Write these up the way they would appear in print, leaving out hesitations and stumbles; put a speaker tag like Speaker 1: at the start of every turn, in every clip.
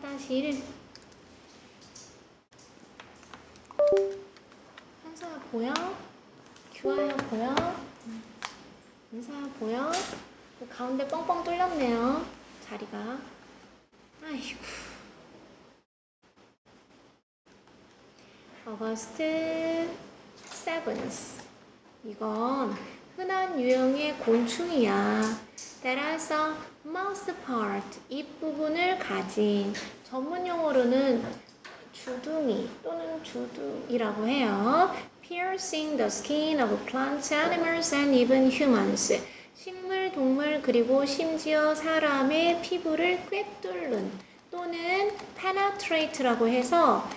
Speaker 1: 4-1 현서야 보여? 규아야 보여? 은서야 보여? 가운데 뻥뻥 뚫렸네요. 자리가. 아이고. August 7th. 이건 흔한 유형의 곤충이야. That has a mouth part. 입부분을 가진. 전문 용어로는 주둥이 또는 주둥이라고 해요. Piercing the skin of plants, animals, and even humans. 식물, 동물, 그리고 심지어 사람의 피부를 꿰뚫는 또는 penetrate라고 해서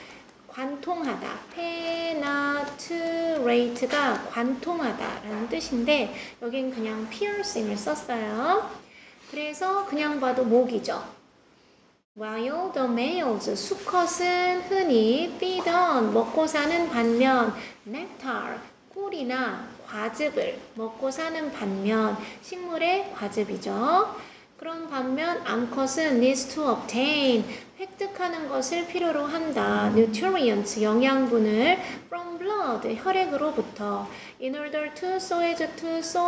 Speaker 1: 관통하다. penetrate가 관통하다라는 뜻인데 여긴 그냥 piercing을 썼어요. 그래서 그냥 봐도 목이죠. While the males, 수컷은 흔히 feed on, 먹고 사는 반면 nectar, 꿀이나 과즙을 먹고 사는 반면 식물의 과즙이죠. 그런 반면 암컷은 needs to obtain, 획득하는 것을 필요로 한다. nutrients, 영양분을 from blood, 혈액으로부터 in order to, so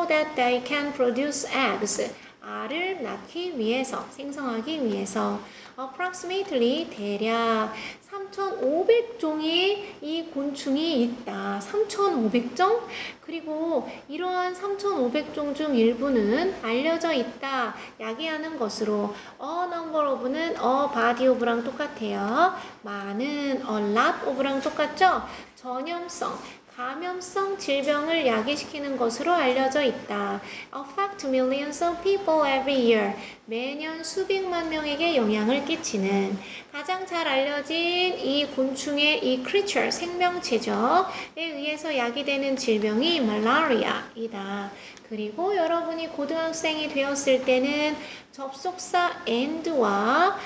Speaker 1: that they can produce eggs, 알을 낳기 위해서, 생성하기 위해서. approximately, 대략 3,500종의 이 곤충이 있다. 3,500종? 그리고 이러한 3,500종 중 일부는 알려져 있다. 야기하는 것으로 a number of는 a body of랑 똑같아요. 많은 a lot of랑 똑같죠? 전염성, 감염성 질병을 야기시키는 것으로 알려져 있다. Affect millions of people every year. 매년 수백만 명에게 영향을 끼치는 가장 잘 알려진 이 곤충의 이 creature, 생명체죠. 에 의해서 야기되는 질병이 말라리아이다. 그리고 여러분이 고등학생이 되었을 때는 접속사 and와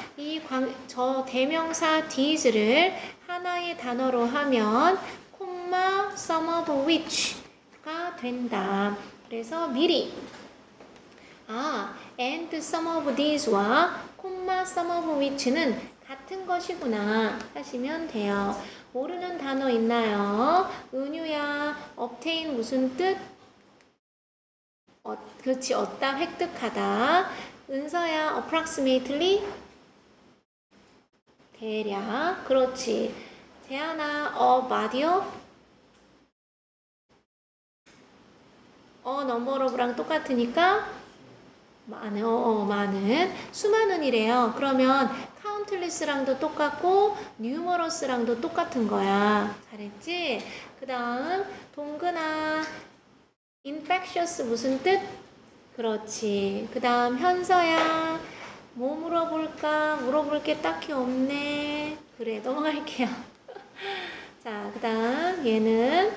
Speaker 1: 저 대명사 these를 하나의 단어로 하면 some of which가 된다. 그래서 미리 and some of these와 some of which는 같은 것이구나 하시면 돼요. 모르는 단어 있나요? 은유야, obtain 무슨 뜻? 그렇지, 얻다, 획득하다. 은서야, approximately 대략. 그렇지. 재하나, body of number of랑 똑같으니까 많은 수많은이래요. 그러면 countless랑도 똑같고 numerous랑도 똑같은 거야. 잘했지? 그 다음 동근아 infectious 무슨 뜻? 그렇지. 그 다음 현서야 뭐 물어볼까? 물어볼 게 딱히 없네. 그래, 넘어갈게요. 자, 그 다음 얘는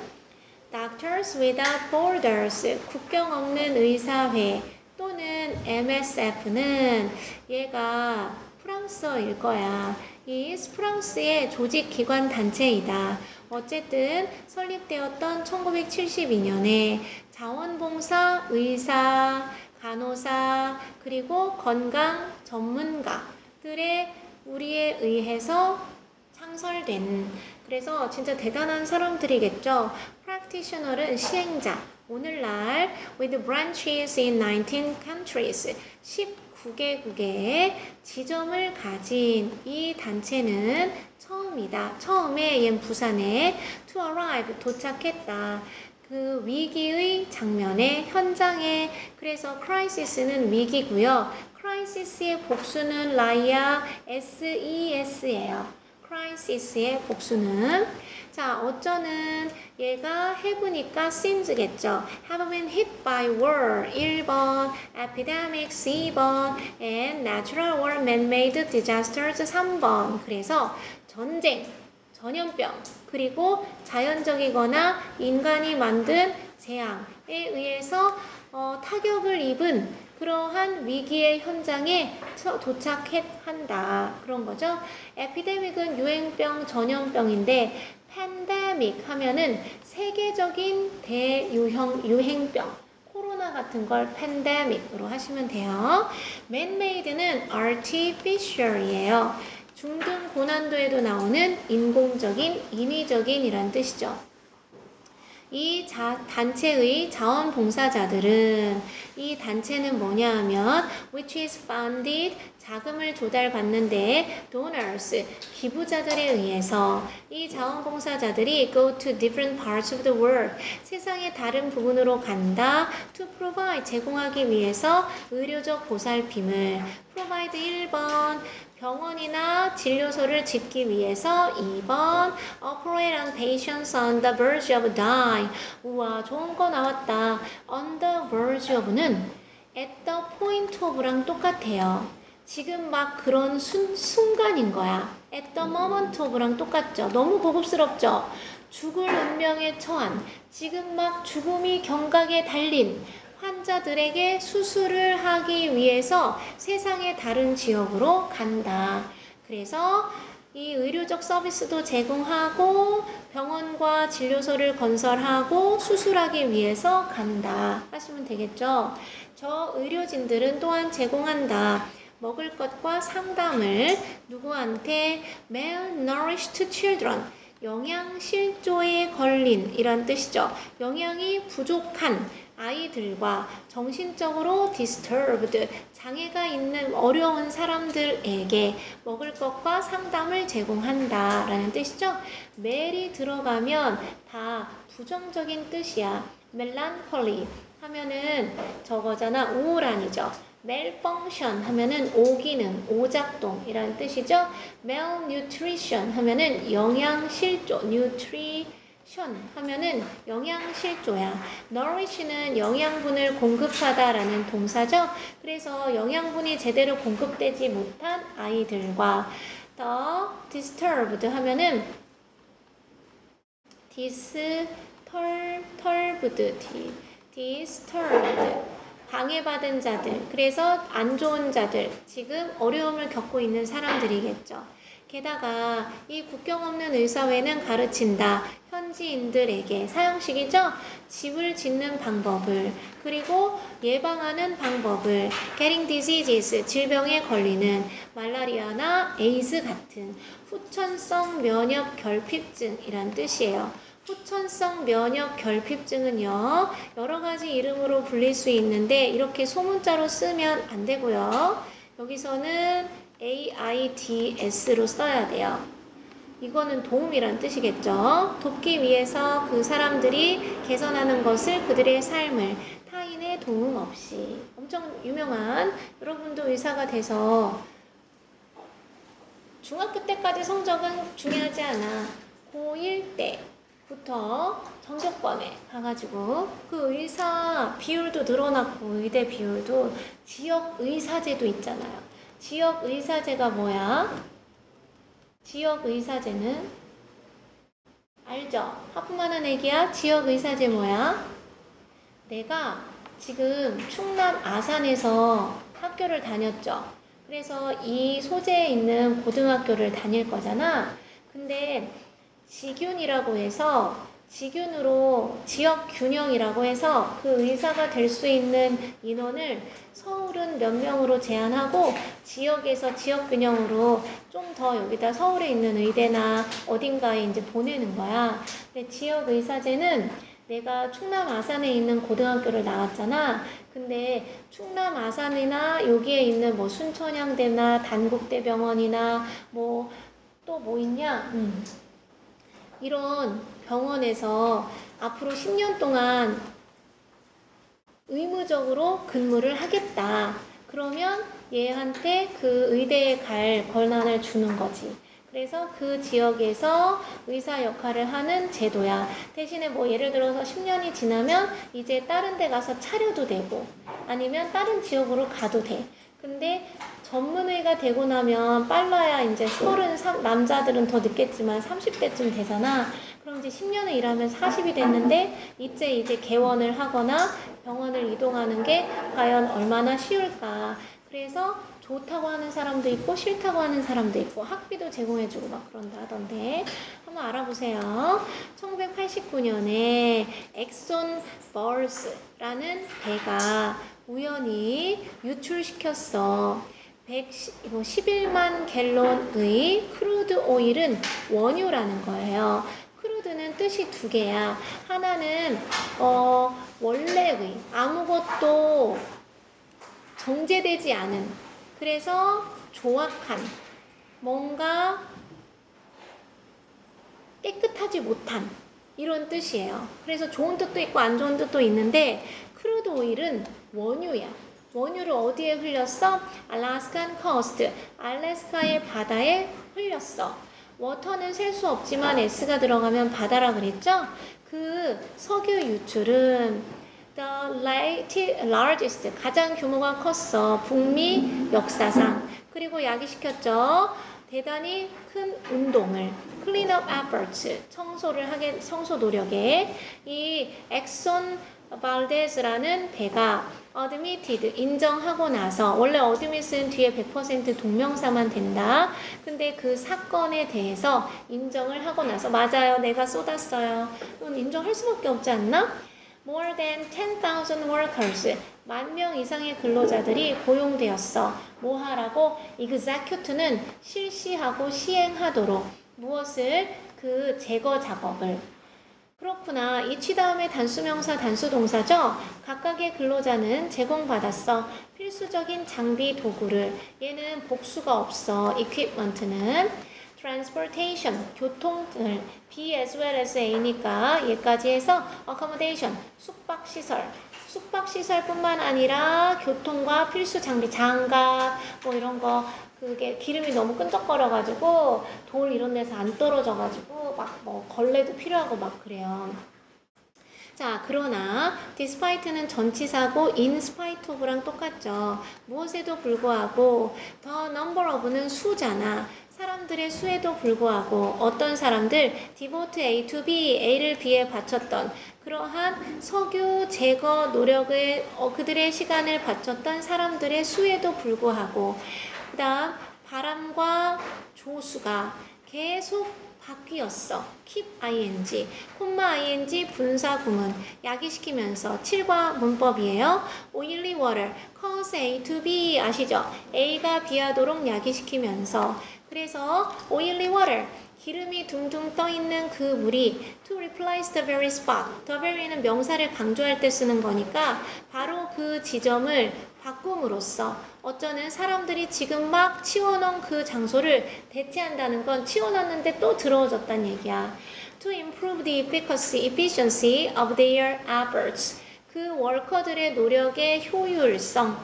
Speaker 1: Doctors Without Borders, 국경 없는 의사회 또는 MSF는 얘가 프랑스어일 거야. 이 프랑스의 조직기관 단체이다. 어쨌든 설립되었던 1972년에 자원봉사, 의사, 간호사, 그리고 건강 전문가들의 우리에 의해서 창설된, 그래서 진짜 대단한 사람들이겠죠. practitioner은 시행자. 오늘날 with branches in 19 countries, 19개국의 지점을 가진 이 단체는 처음이다. 처음에 얘는 부산에 to arrive, 도착했다. 그 위기의 장면에, 현장에. 그래서 crisis는 위기고요. crisis의 복수는 라이아, SES예요. crisis의 복수는. 자, 어쩌는 얘가 have니까 since겠죠. have been hit by war 1번, epidemics 2번, and natural or man-made disasters 3번. 그래서 전쟁, 전염병, 그리고 자연적이거나 인간이 만든 재앙에 의해서 타격을 입은 그러한 위기의 현장에 도착한다. 그런 거죠. 에피데믹은 유행병, 전염병인데 팬데믹 하면은 세계적인 유행병, 코로나 같은 걸 팬데믹으로 하시면 돼요. 맨메이드는 artificial이에요. 중등 고난도에도 나오는 인공적인, 인위적인이란 뜻이죠. 이 단체의 자원봉사자들은 이 단체는 뭐냐 하면 which is funded 자금을 조달받는데 donors 기부자들에 의해서 이 자원봉사자들이 go to different parts of the world 세상의 다른 부분으로 간다 to provide 제공하기 위해서 의료적 보살핌을 provide 1번 병원이나 진료소를 짓기 위해서 2번 operate on patients on the verge of dying 우와 좋은 거 나왔다 on the verge of는 at the point of랑 똑같아요 지금 막 그런 순간인 거야 at the moment of랑 똑같죠 너무 고급스럽죠 죽을 운명에 처한 지금 막 죽음이 경각에 달린 환자들에게 수술을 하기 위해서 세상의 다른 지역으로 간다. 그래서 이 의료적 서비스도 제공하고 병원과 진료소를 건설하고 수술하기 위해서 간다. 하시면 되겠죠. 저 의료진들은 또한 제공한다. 먹을 것과 상담을 누구한테 malnourished children 영양실조에 걸린 이란 뜻이죠. 영양이 부족한 아이들과 정신적으로 disturbed 장애가 있는 어려운 사람들에게 먹을 것과 상담을 제공한다 라는 뜻이죠. 멜이 들어가면 다 부정적인 뜻이야. melancholy 하면은 저거잖아. 우울한이죠. malfunction 하면은 오기능, 오작동이라는 뜻이죠. malnutrition 하면은 영양실조, nutrition 하면은 영양실조야. nourish는 영양분을 공급하다라는 동사죠. 그래서 영양분이 제대로 공급되지 못한 아이들과 더 disturbed 하면은 disturbed 방해받은 자들, 그래서 안 좋은 자들, 지금 어려움을 겪고 있는 사람들이겠죠. 게다가 이 국경 없는 의사회는 가르친다. 현지인들에게 사형식이죠. 집을 짓는 방법을 그리고 예방하는 방법을 getting diseases 질병에 걸리는 말라리아나 에이즈 같은 후천성 면역 결핍증이란 뜻이에요. 후천성 면역 결핍증은요 여러 가지 이름으로 불릴 수 있는데 이렇게 소문자로 쓰면 안 되고요. 여기서는 AIDS로 써야 돼요. 이거는 도움이란 뜻이겠죠. 돕기 위해서 그 사람들이 개선하는 것을 그들의 삶을 타인의 도움 없이 엄청 유명한 여러분도 의사가 돼서 중학교 때까지 성적은 중요하지 않아. 고1 때부터 전교권에 가가지고 그 의사 비율도 늘어났고 의대 비율도 지역 의사제도 있잖아요. 지역 의사제가 뭐야? 지역 의사제는 알죠? 하품하는 애기야. 지역 의사제 뭐야? 내가 지금 충남 아산에서 학교를 다녔죠. 그래서 이 소재에 있는 고등학교를 다닐 거잖아. 근데 지균이라고 해서 지균으로 지역균형이라고 해서 그 의사가 될 수 있는 인원을 서울은 몇 명으로 제한하고 지역에서 지역균형으로 좀 더 여기다 서울에 있는 의대나 어딘가에 이제 보내는 거야. 근데 지역의사제는 내가 충남 아산에 있는 고등학교를 나왔잖아. 근데 충남 아산이나 여기에 있는 뭐 순천향대나 단국대병원이나 뭐 또 뭐 있냐? 이런 병원에서 앞으로 10년 동안 의무적으로 근무를 하겠다. 그러면 얘한테 그 의대에 갈 권한을 주는 거지. 그래서 그 지역에서 의사 역할을 하는 제도야. 대신에 뭐 예를 들어서 10년이 지나면 이제 다른 데 가서 차려도 되고 아니면 다른 지역으로 가도 돼. 근데 전문의가 되고 나면 빨라야 이제 33, 남자들은 더 늦겠지만 30대쯤 되잖아. 그럼 이제 10년을 일하면 40이 됐는데 이제 개원을 하거나 병원을 이동하는 게 과연 얼마나 쉬울까. 그래서 좋다고 하는 사람도 있고 싫다고 하는 사람도 있고 학비도 제공해주고 막 그런다 하던데 한번 알아보세요. 1989년에 엑손 버스라는 배가 우연히 유출시켰어. 11만 갤런의 크루드 오일은 원유라는 거예요. 크루드는 뜻이 두 개야. 하나는 원래의 아무것도 정제되지 않은, 그래서 조악한, 뭔가 깨끗하지 못한 이런 뜻이에요. 그래서 좋은 뜻도 있고 안 좋은 뜻도 있는데 크루드 오일은 원유야. 원유를 어디에 흘렸어? 알래스칸 코스트, 알래스카의 바다에 흘렸어. 워터는 셀 수 없지만 S가 들어가면 바다라 그랬죠? 그 석유 유출은 the largest, 가장 규모가 컸어. 북미 역사상. 그리고 야기시켰죠. 대단히 큰 운동을, cleanup efforts, 청소 노력에 이 엑손 발데스라는 배가 admitted, 인정하고 나서, 원래 admit은 뒤에 100% 동명사만 된다. 근데 그 사건에 대해서 인정을 하고 나서, 맞아요, 내가 쏟았어요. 이건 인정할 수밖에 없지 않나? More than 10,000 workers, 10,000명 이상의 근로자들이 고용되었어. 뭐 하라고? execute는 실시하고 시행하도록. 무엇을? 그 제거 작업을. 그렇구나. each 다음에 단수명사 단수동사죠? 각각의 근로자는 제공받았어. 필수적인 장비 도구를. 얘는 복수가 없어. equipment는. transportation, 교통을. B as well as A니까 얘까지 해서 accommodation, 숙박시설. 숙박시설뿐만 아니라 교통과 필수 장비, 장갑, 뭐 이런 거, 그게 기름이 너무 끈적거려가지고 돌 이런 데서 안 떨어져가지고 막 뭐 걸레도 필요하고 막 그래요. 자, 그러나 despite는 전치사고 in spite of랑 똑같죠. 무엇에도 불구하고 the number of는 수잖아. 사람들의 수에도 불구하고 어떤 사람들 devote A to B, A를 B에 바쳤던 그러한 석유 제거 노력을 그들의 시간을 바쳤던 사람들의 수에도 불구하고 그 다음 바람과 조수가 계속 바뀌었어. keep ing, 콤마 ing 분사 구문 야기시키면서 7과 문법이에요. oily water cause A to B 아시죠? A가 B하도록 야기시키면서 그래서 oily water 기름이 둥둥 떠있는 그 물이 to replace the very spot. the very는 명사를 강조할 때 쓰는 거니까 바로 그 지점을 바꿈으로써 어쩌는 사람들이 지금 막 치워놓은 그 장소를 대체한다는 건 치워놨는데 또 더러워졌다는 얘기야. To improve the efficiency of their efforts. 그 워커들의 노력의 효율성을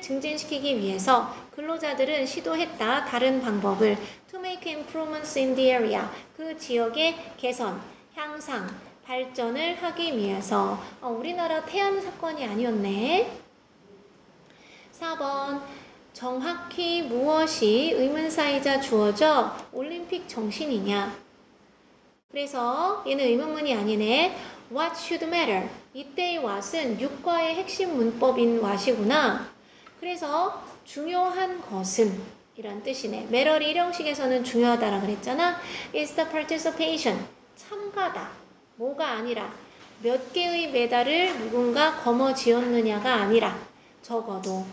Speaker 1: 증진시키기 위해서 근로자들은 시도했다. 다른 방법을 to make improvements in the area. 그 지역의 개선, 향상, 발전을 하기 위해서 우리나라 태안 사건이 아니었네. 4번 정확히 무엇이 의문사이자 주어져 올림픽 정신이냐. 그래서 얘는 의문문이 아니네. What should matter? 이때의 what은 육과의 핵심 문법인 what이구나. 그래서 중요한 것은 이란 뜻이네. matter이 일형식에서는 중요하다라 그랬잖아. is the participation. 참가다. 뭐가 아니라 몇 개의 메달을 누군가 거머쥐었느냐가 아니라 적어도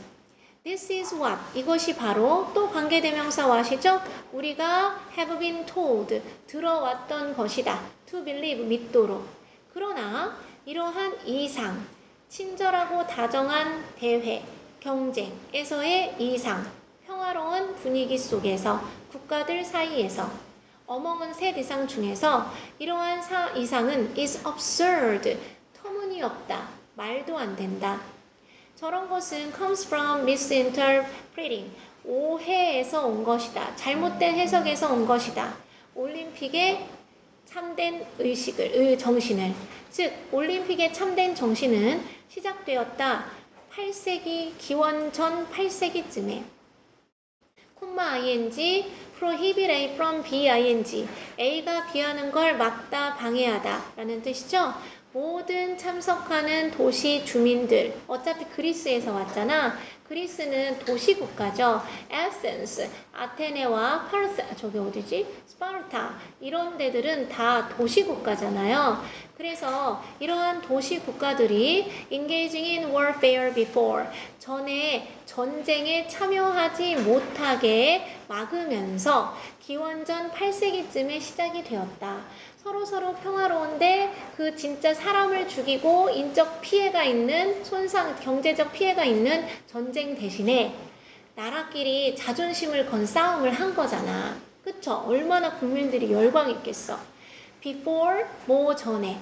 Speaker 1: This is what. 이것이 바로 또 관계대명사 what이죠? 우리가 have been told. 들어왔던 것이다. to believe. 믿도록. 그러나 이러한 이상, 친절하고 다정한 대회, 경쟁에서의 이상, 평화로운 분위기 속에서 국가들 사이에서 어멍은 셋 이상 중에서 이러한 이상은 is absurd. 터무니없다. 말도 안 된다. 저런 것은 comes from misinterpreting. 오해에서 온 것이다. 잘못된 해석에서 온 것이다. 올림픽의 참된 정신을. 즉, 올림픽의 참된 정신은 시작되었다. 8세기, 기원전 8세기쯤에. 콤마 ing, prohibit A from B ing. A가 B하는 걸 막다, 방해하다 라는 뜻이죠. 모든 참석하는 도시 주민들, 어차피 그리스에서 왔잖아. 그리스는 도시국가죠. 에센스, 아테네와 저기 어디지? 스파르타 이런 데들은 다 도시국가잖아요. 그래서 이러한 도시국가들이 engaging in warfare before, 전에 전쟁에 참여하지 못하게 막으면서 기원전 8세기쯤에 시작이 되었다. 서로 평화로운데 그 진짜 사람을 죽이고 인적 피해가 있는 손상, 경제적 피해가 있는 전쟁 대신에 나라끼리 자존심을 건 싸움을 한 거잖아. 그쵸? 얼마나 국민들이 열광했겠어. before, 뭐 전에,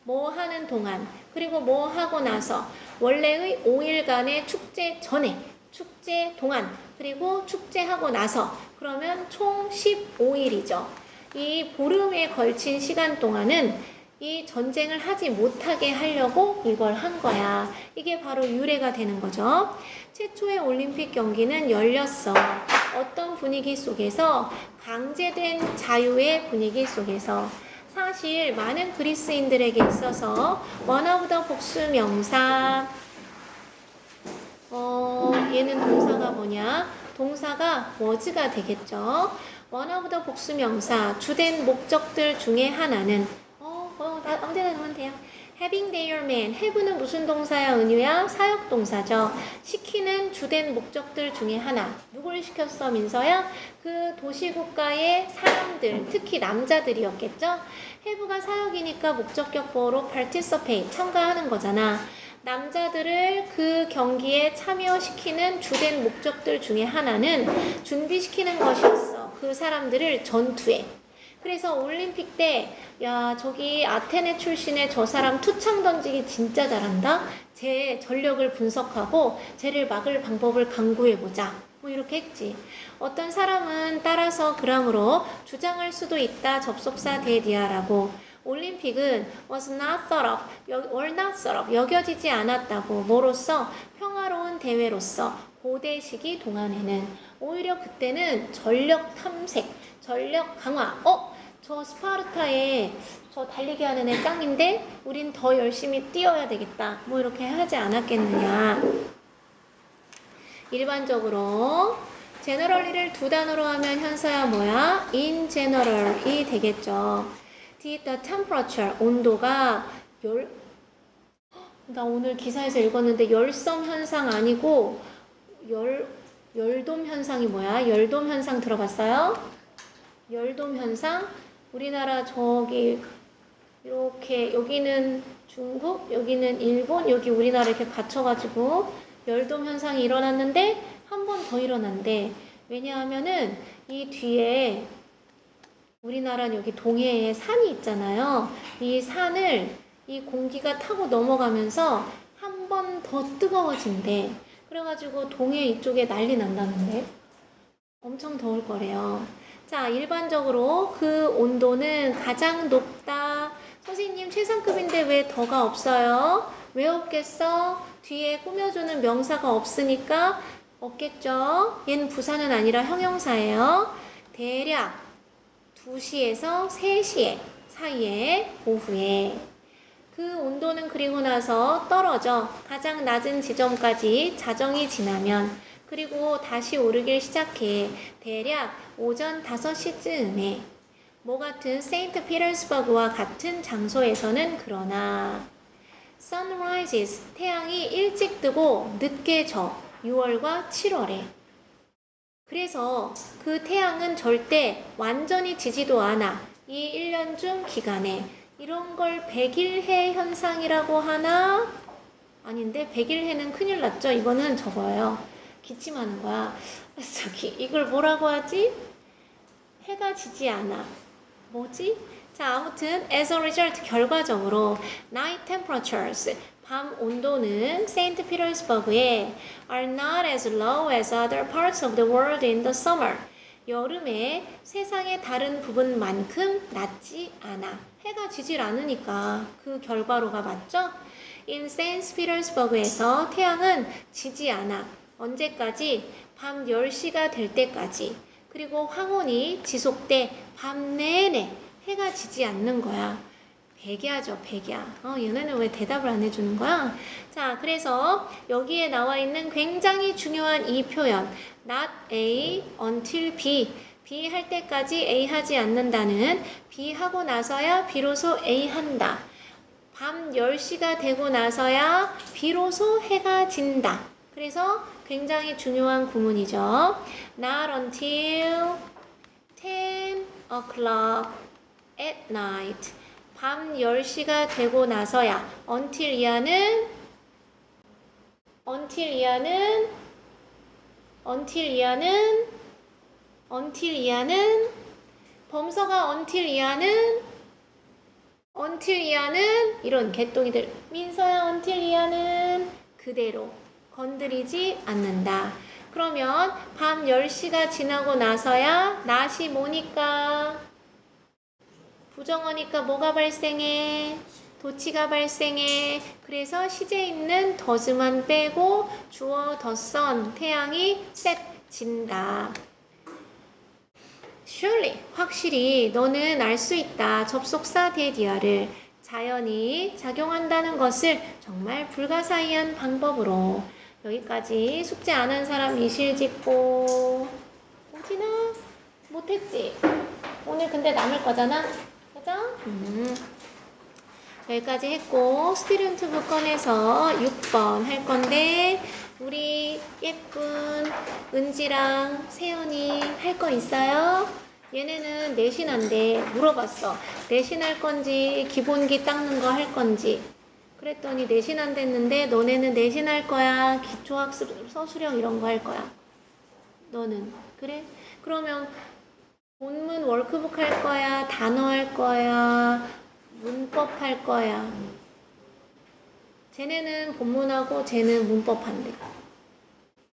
Speaker 1: 뭐 하는 동안, 그리고 뭐 하고 나서, 원래의 5일간의 축제 전에, 축제 동안, 그리고 축제하고 나서, 그러면 총 15일이죠. 이 보름에 걸친 시간 동안은 이 전쟁을 하지 못하게 하려고 이걸 한 거야. 이게 바로 유래가 되는 거죠. 최초의 올림픽 경기는 열렸어. 어떤 분위기 속에서? 강제된 자유의 분위기 속에서. 사실 많은 그리스인들에게 있어서 원어부터 복수 명사, 얘는 동사가 뭐냐? 동사가 was가 되겠죠. 원어부터 복수 명사, 주된 목적들 중에 하나는 아무데나 넣으면 돼요. having their man, have는 무슨 동사야, 은유야? 사역 동사죠. 시키는 주된 목적들 중에 하나. 누굴 시켰어, 민서야? 그 도시국가의 사람들, 특히 남자들이었겠죠? have가 사역이니까 목적격보로 participate, 참가하는 거잖아. 남자들을 그 경기에 참여시키는 주된 목적들 중에 하나는 준비시키는 것이었어. 그 사람들을 전투에. 그래서 올림픽 때, 야, 저기 아테네 출신의 저 사람 투창 던지기 진짜 잘한다? 쟤 전력을 분석하고 쟤를 막을 방법을 강구해보자. 뭐 이렇게 했지. 어떤 사람은 따라서 그람으로 주장할 수도 있다. 접속사 대디아라고. 올림픽은 was not thought of, 여겨지지 않았다고. 뭐로써? 평화로운 대회로서. 고대 시기 동안에는. 오히려 그때는 전력 탐색, 전력 강화. 저 스파르타에 저 달리기 하는 애 짱인데 우린 더 열심히 뛰어야 되겠다. 뭐 이렇게 하지 않았겠느냐. 일반적으로 generally를 두 단어로 하면 현서야 뭐야? in general이 되겠죠. the temperature, 온도가 나 오늘 기사에서 읽었는데 열섬 현상 아니고 열돔 현상이 뭐야? 열돔 현상 들어봤어요? 열돔 현상? 우리나라 저기 이렇게 여기는 중국, 여기는 일본, 여기 우리나라 이렇게 갇혀가지고 열돔 현상이 일어났는데 한 번 더 일어난대. 왜냐하면은 이 뒤에 우리나라는 여기 동해에 산이 있잖아요. 이 산을 이 공기가 타고 넘어가면서 한 번 더 뜨거워진대. 그래가지고 동해 이쪽에 난리 난다는데 엄청 더울 거래요. 자, 일반적으로 그 온도는 가장 높다. 선생님 최상급인데 왜 더가 없어요? 왜 없겠어? 뒤에 꾸며주는 명사가 없으니까 없겠죠? 얘는 부사는 아니라 형용사예요. 대략 2시에서 3시 사이에 오후에. 그 온도는 그리고 나서 떨어져. 가장 낮은 지점까지 자정이 지나면. 그리고 다시 오르길 시작해. 대략 오전 5시쯤에. 뭐 같은 세인트 피터스버그와 같은 장소에서는 그러나 sunrises, 태양이 일찍 뜨고 늦게 져. 6월과 7월에. 그래서 그 태양은 절대 완전히 지지도 않아. 이 1년 중 기간에. 이런 걸 백일해 현상이라고 하나? 아닌데 백일해는 큰일 났죠. 이거는 저거예요. 기침하는 거야. 이걸 뭐라고 하지? 해가 지지 않아. 뭐지? 자, 아무튼 as a result, 결과적으로 night temperatures, 밤 온도는 세인트 피터스버그에 are not as low as other parts of the world in the summer. 여름에 세상의 다른 부분만큼 낮지 않아. 해가 지질 않으니까 그 결과로가 맞죠? in 세인트 피터스버그에서 태양은 지지 않아. 언제까지? 밤 10시가 될 때까지. 그리고 황혼이 지속돼. 밤 내내 해가 지지 않는 거야. 백야죠, 백야. 얘네는 왜 대답을 안 해주는 거야? 자, 그래서 여기에 나와 있는 굉장히 중요한 이 표현 not A until B B 할 때까지 A 하지 않는다는 B 하고 나서야 비로소 A 한다. 밤 10시가 되고 나서야 비로소 해가 진다. 그래서 굉장히 중요한 구문이죠. Not until 10 o'clock at night. 밤 10시가 되고 나서야 until 이하는 범서가 until 이하는 이런 개똥이들 민서야 until 이하는 그대로 건드리지 않는다. 그러면 밤 10시가 지나고 나서야 낮이 뭐니까? 부정어니까 뭐가 발생해? 도치가 발생해. 그래서 시제 있는 does만 빼고 주어 the sun 태양이 set 진다. Surely 확실히 너는 알 수 있다. 접속사 대디어를 자연이 작용한다는 것을 정말 불가사의한 방법으로. 여기까지 숙제 안 한 사람 이실 짓고. 오지나? 못했지? 오늘 근데 남을 거잖아? 그죠? 여기까지 했고 스튜던트북 꺼내서 6번 할 건데 우리 예쁜 은지랑 세연이 할 거 있어요? 얘네는 내신한데 물어봤어. 내신할 건지 기본기 닦는 거 할 건지. 그랬더니 내신한댔는데 너네는 내신할 거야? 기초학습 서술형 이런 거 할 거야? 너는? 그래? 그러면 본문 워크북 할 거야? 단어 할 거야? 문법 할 거야? 쟤네는 본문하고 쟤는 문법 한대.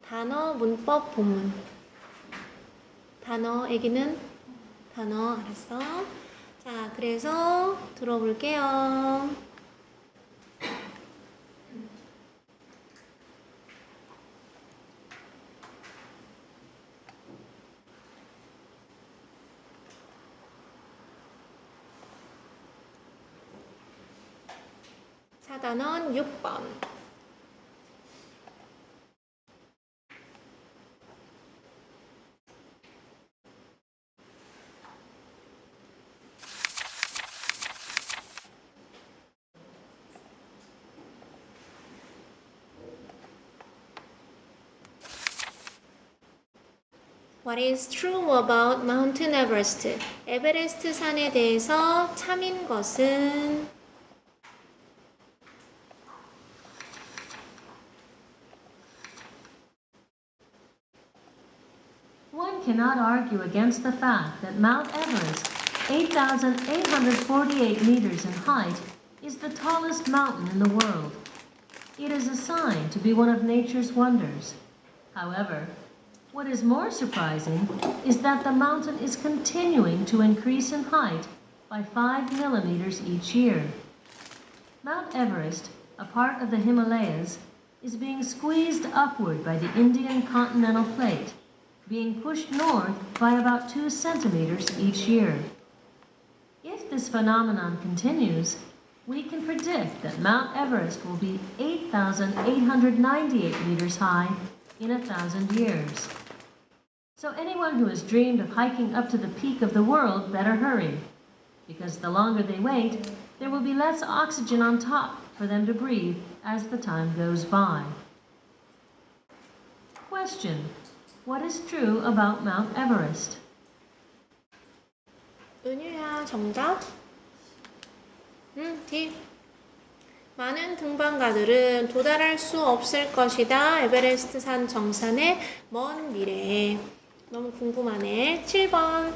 Speaker 1: 단어, 문법, 본문. 단어, 애기는? 단어, 알았어? 자, 그래서 들어볼게요. 사단원 6번. What is true about Mount Everest? 에베레스트 산에 대해서 참인 것은
Speaker 2: One cannot argue against the fact that Mount Everest, 8,848 meters in height, is the tallest mountain in the world. It is assigned to be one of nature's wonders. However, what is more surprising is that the mountain is continuing to increase in height by 5 millimeters each year. Mount Everest, a part of the Himalayas, is being squeezed upward by the Indian continental plate, being pushed north by about 2 centimeters each year. If this phenomenon continues, we can predict that Mount Everest will be 8,898 meters high in 1,000 years. So anyone who has dreamed of hiking up to the peak of the world better hurry, because the longer they wait, there will be less oxygen on top for them to breathe as the time goes by. Question: what is true about Mount Everest?
Speaker 1: 은유야 정답? D. 많은 등반가들은 도달할 수 없을 것이다. 에베레스트 산 정상의 먼 미래에. 너무 궁금하네. 7번.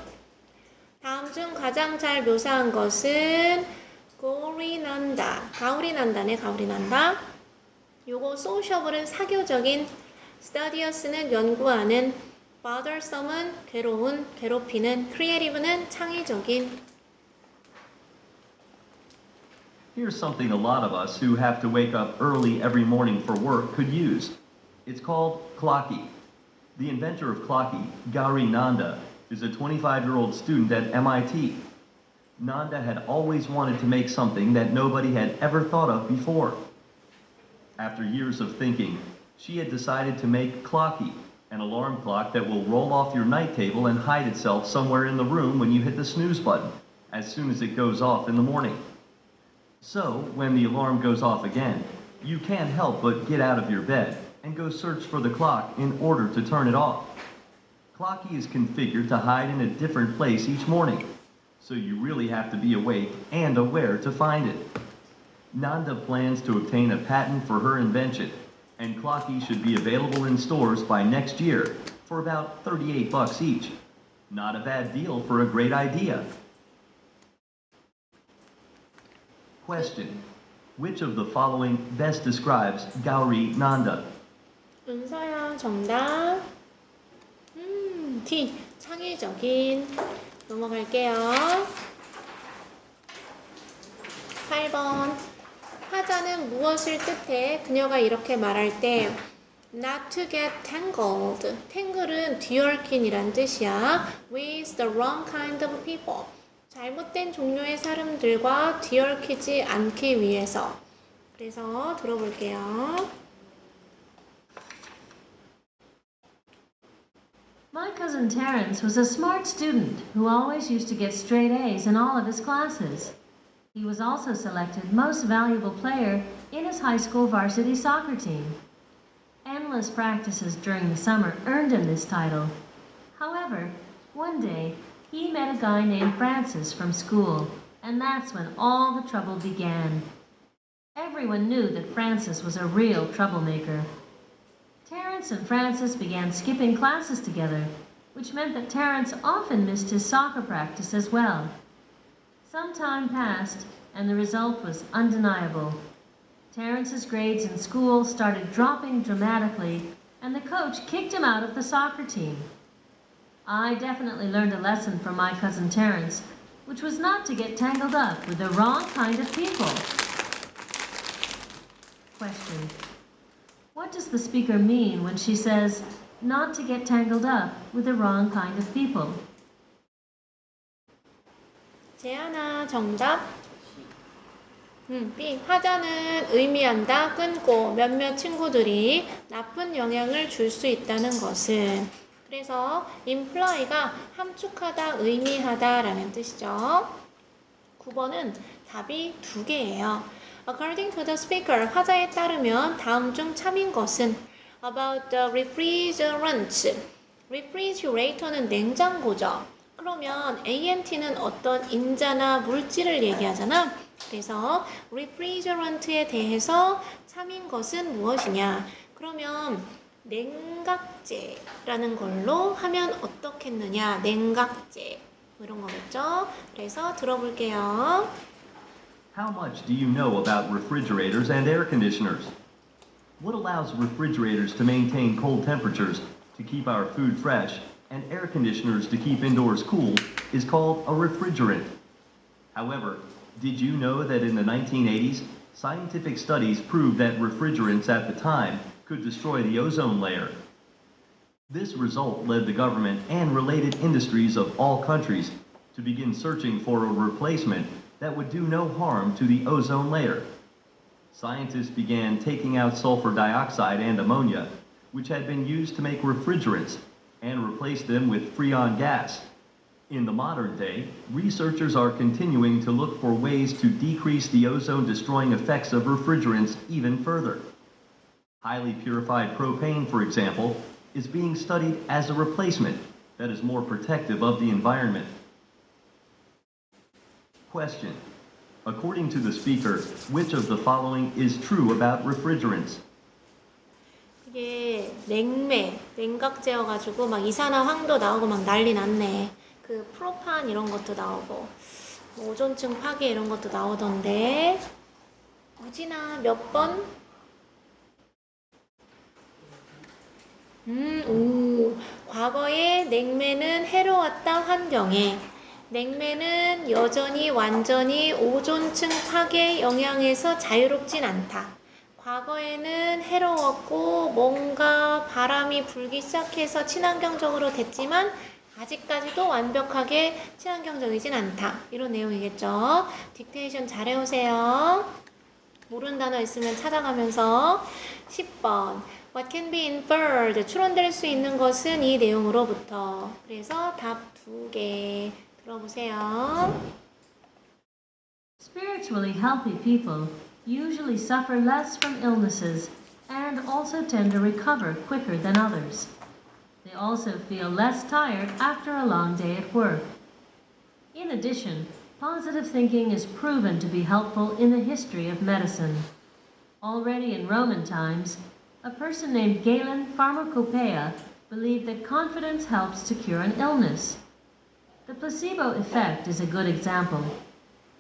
Speaker 1: 다음 중 가장 잘 묘사한 것은 가을이 난다. 가을이 난다네. 가을이 난다. 요거 소셜은 사교적인, 스터디어스는 연구하는, bothersom은 괴로운, 괴롭히는, creative는 창의적인.
Speaker 3: Here's something a lot of us who have to wake up early every morning for work could use. It's called Clocky. The inventor of Clocky, Gauri Nanda, is a 25-year-old student at MIT. Nanda had always wanted to make something that nobody had ever thought of before. After years of thinking, she had decided to make Clocky, an alarm clock that will roll off your night table and hide itself somewhere in the room when you hit the snooze button, as soon as it goes off in the morning. So, when the alarm goes off again, you can't help but get out of your bed and go search for the clock in order to turn it off. Clocky is configured to hide in a different place each morning, so you really have to be awake and aware to find it. Nanda plans to obtain a patent for her invention, and Clocky should be available in stores by next year for about $38 each. Not a bad deal for a great idea. Question. Which of the following best describes Gauri Nanda?
Speaker 1: 은서야, 정답. D. 창의적인. 넘어갈게요. 8번. 화자는 무엇을 뜻해? 그녀가 이렇게 말할 때 not to get tangled. tangle은 뒤얽힌이란 뜻이야. with the wrong kind of people. 잘못된 종류의 사람들과 뒤얽히지 않기 위해서. 그래서 들어볼게요.
Speaker 2: My cousin Terence was a smart student who always used to get straight A's in all of his classes. He was also selected most valuable player in his high school varsity soccer team. Endless practices during the summer earned him this title. However, one day, he met a guy named Francis from school, and that's when all the trouble began. Everyone knew that Francis was a real troublemaker. Terence and Francis began skipping classes together, which meant that Terence often missed his soccer practice as well. Some time passed, and the result was undeniable. Terence's grades in school started dropping dramatically, and the coach kicked him out of the soccer team. I definitely learned a lesson from my cousin Terence, which was not to get tangled up with the wrong kind of people. Question. What does the speaker mean when she says, not to get tangled up with the wrong kind of people?
Speaker 1: 재하나, 정답. B. 화자는 의미한다, 끊고 몇몇 친구들이 나쁜 영향을 줄 수 있다는 것을. 그래서 imply가 함축하다, 의미하다라는 뜻이죠. 9번은 답이 두 개예요. According to the speaker, 화자에 따르면 다음 중 참인 것은 about the refrigerant. refrigerator는 냉장고죠. 그러면 ANT는 어떤 인자나 물질을 얘기하잖아. 그래서 refrigerant에 대해서 참인 것은 무엇이냐? 그러면 냉각제라는 걸로 하면 어떻겠느냐? 냉각제 이런 거겠죠? 그래서 들어볼게요.
Speaker 3: How much do you know about refrigerators and air conditioners? What allows refrigerators to maintain cold temperatures to keep our food fresh and air conditioners to keep indoors cool is called a refrigerant. However, did you know that in the 1980s, scientific studies proved that refrigerants at the time could destroy the ozone layer? This result led the government and related industries of all countries to begin searching for a replacement that would do no harm to the ozone layer. Scientists began taking out sulfur dioxide and ammonia, which had been used to make refrigerants, and replaced them with freon gas. In the modern day, researchers are continuing to look for ways to decrease the ozone-destroying effects of refrigerants even further. Highly purified propane, for example, is being studied as a replacement that is more protective of the environment. Question. According to the speaker, which of the following is true about refrigerants?
Speaker 1: 이게 냉각제여가지고 막 이산화황도 나오고 막 난리 났네. 그 프로판 이런 것도 나오고 뭐 오존층 파괴 이런 것도 나오던데. 우진아 몇 번? 과거에 냉매는 해로웠다 환경에. 냉매는 여전히 완전히 오존층 파괴 영향에서 자유롭진 않다. 과거에는 해로웠고 뭔가 바람이 불기 시작해서 친환경적으로 됐지만 아직까지도 완벽하게 친환경적이진 않다. 이런 내용이겠죠. 딕테이션 잘 해오세요. 모르는 단어 있으면 찾아가면서 10번 What can be inferred? 추론될 수 있는 것은 이 내용으로부터. 그래서 답 2개 들어보세요.
Speaker 2: Spiritually healthy people usually suffer less from illnesses and also tend to recover quicker than others. They also feel less tired after a long day at work. In addition, positive thinking is proven to be helpful in the history of medicine. Already in Roman times, a person named Galen Pharmacopoeia believed that confidence helps to cure an illness. The placebo effect is a good example.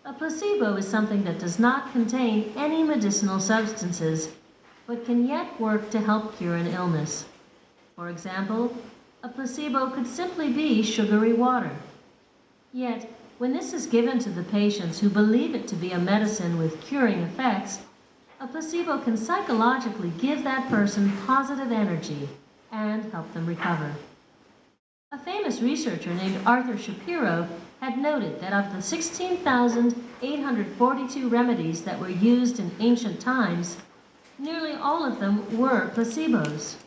Speaker 2: A placebo is something that does not contain any medicinal substances, but can yet work to help cure an illness. For example, a placebo could simply be sugary water. Yet, when this is given to the patients who believe it to be a medicine with curing effects, a placebo can psychologically give that person positive energy and help them recover. A famous researcher named Arthur Shapiro had noted that of the 16,842 remedies that were used in ancient times, nearly all of them were placebos.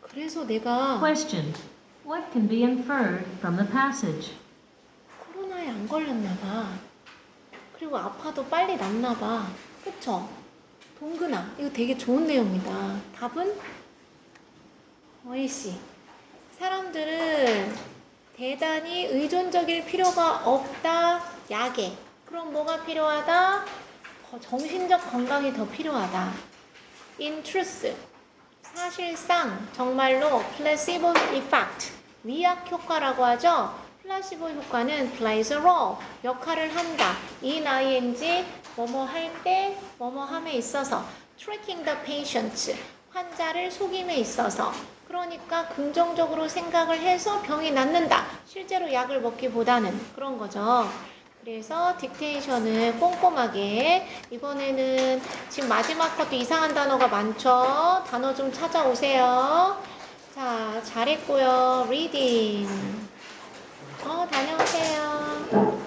Speaker 1: 그래서 내가
Speaker 2: Question: what can be inferred from the passage?
Speaker 1: 코로나에 안 걸렸나 봐. 그리고 아파도 빨리 낫나 봐. 그쵸? 동근아, 이거 되게 좋은 내용이다. 답은? 어이씨. 사람들은 대단히 의존적일 필요가 없다. 약에. 그럼 뭐가 필요하다? 정신적 건강이 더 필요하다. In truth. 사실상 정말로 placebo effect. 위약 효과라고 하죠. 플라시보 효과는 plays a role. 역할을 한다. in ing 뭐뭐 할 때 뭐뭐 함에 있어서 tricking the patient. 환자를 속임에 있어서. 그러니까 긍정적으로 생각을 해서 병이 낫는다. 실제로 약을 먹기보다는 그런 거죠. 그래서 딕테이션을 꼼꼼하게 이번에는 지금 마지막 것도 이상한 단어가 많죠. 단어 좀 찾아오세요. 자, 잘했고요. reading. 다녀오세요.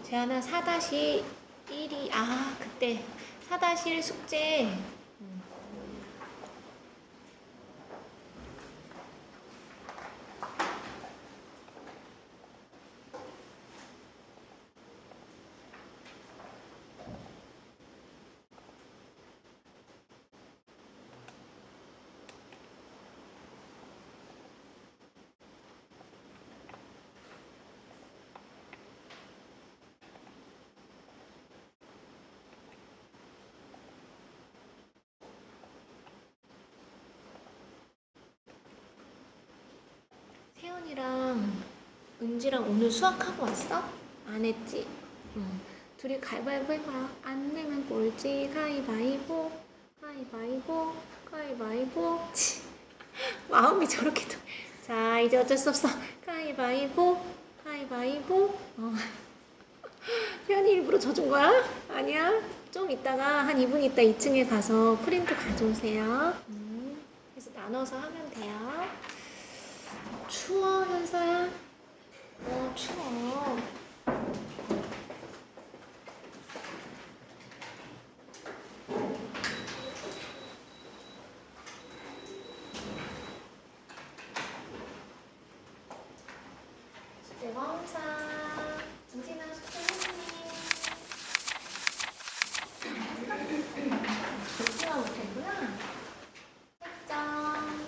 Speaker 1: 재하나 4-1이 그때 4-1 숙제 세연이랑 은지랑 오늘 수학하고 왔어? 안 했지? 응. 둘이 가위바위보 해봐. 안 내면 꼴찌. 가위바위보. 가위바위보. 가위바위보. 마음이 저렇게 자, 이제 어쩔 수 없어. 가위바위보. 가위바위보. 세연이 일부러 져준 거야? 아니야? 좀 이따가 한 2분 있다 2층에 가서 프린트 가져오세요. 그래서 나눠서 하면 돼요. 추워, 현서야? 추워. 숙제가 항상 진진아 숙제했니? 듣지만 못했구나. 책정.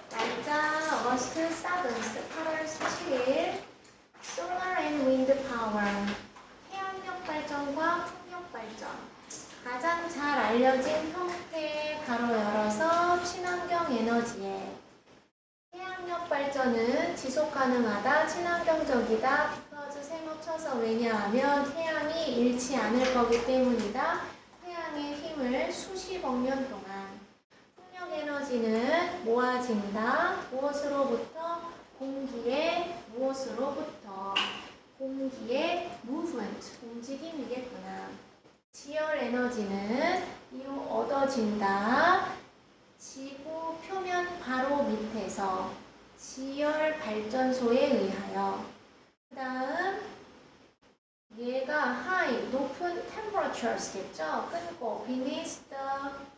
Speaker 1: 날짜 어거스트 7th 8월 17일 Solar and Wind 가장 잘 알려진 형태 가로 열어서 친환경 에너지에 태양력 발전은 지속 가능하다, 친환경적이다. because 세모 쳐서 왜냐하면 태양이 잃지 않을 거기 때문이다. 태양의 힘을 수십억 년 동안. 풍력 에너지는 모아진다. 무엇으로부터? 공기의 무엇으로부터? 공기의 movement, 움직임이겠구나. 지열 에너지는 이후 얻어진다. 지구 표면 바로 밑에서 지열 발전소에 의하여. 그 다음 얘가 high, 높은 temperatures겠죠. 끊고 beneath the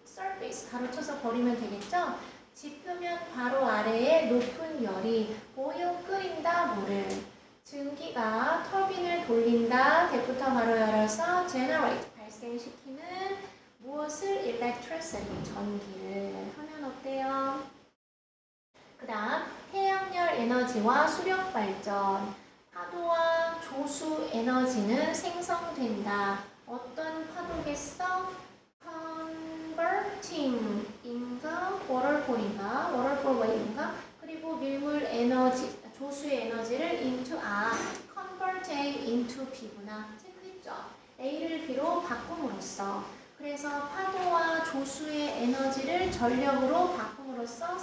Speaker 1: surface, 가로쳐서 버리면 되겠죠. 지표면 바로 아래에 높은 열이 boil, 끓인다, 물을. 증기가 터빈을 돌린다. 대부터 바로 열어서 generate, 발생시키는 무엇을? electricity, 전기를 하면 어때요? 그 다음 태양열 에너지와 수력 발전. 파도와 조수 에너지는 생성된다. 어떤 파도겠어? converting 인가 waterfall인가 waterfall wave인가 그리고 밀물 에너지 조수의 에너지를 into convert A into B구나. 체크했죠? A를 B로 바꿈으로써. 그래서 파도와 조수의 에너지를 전력으로 바꿈으로써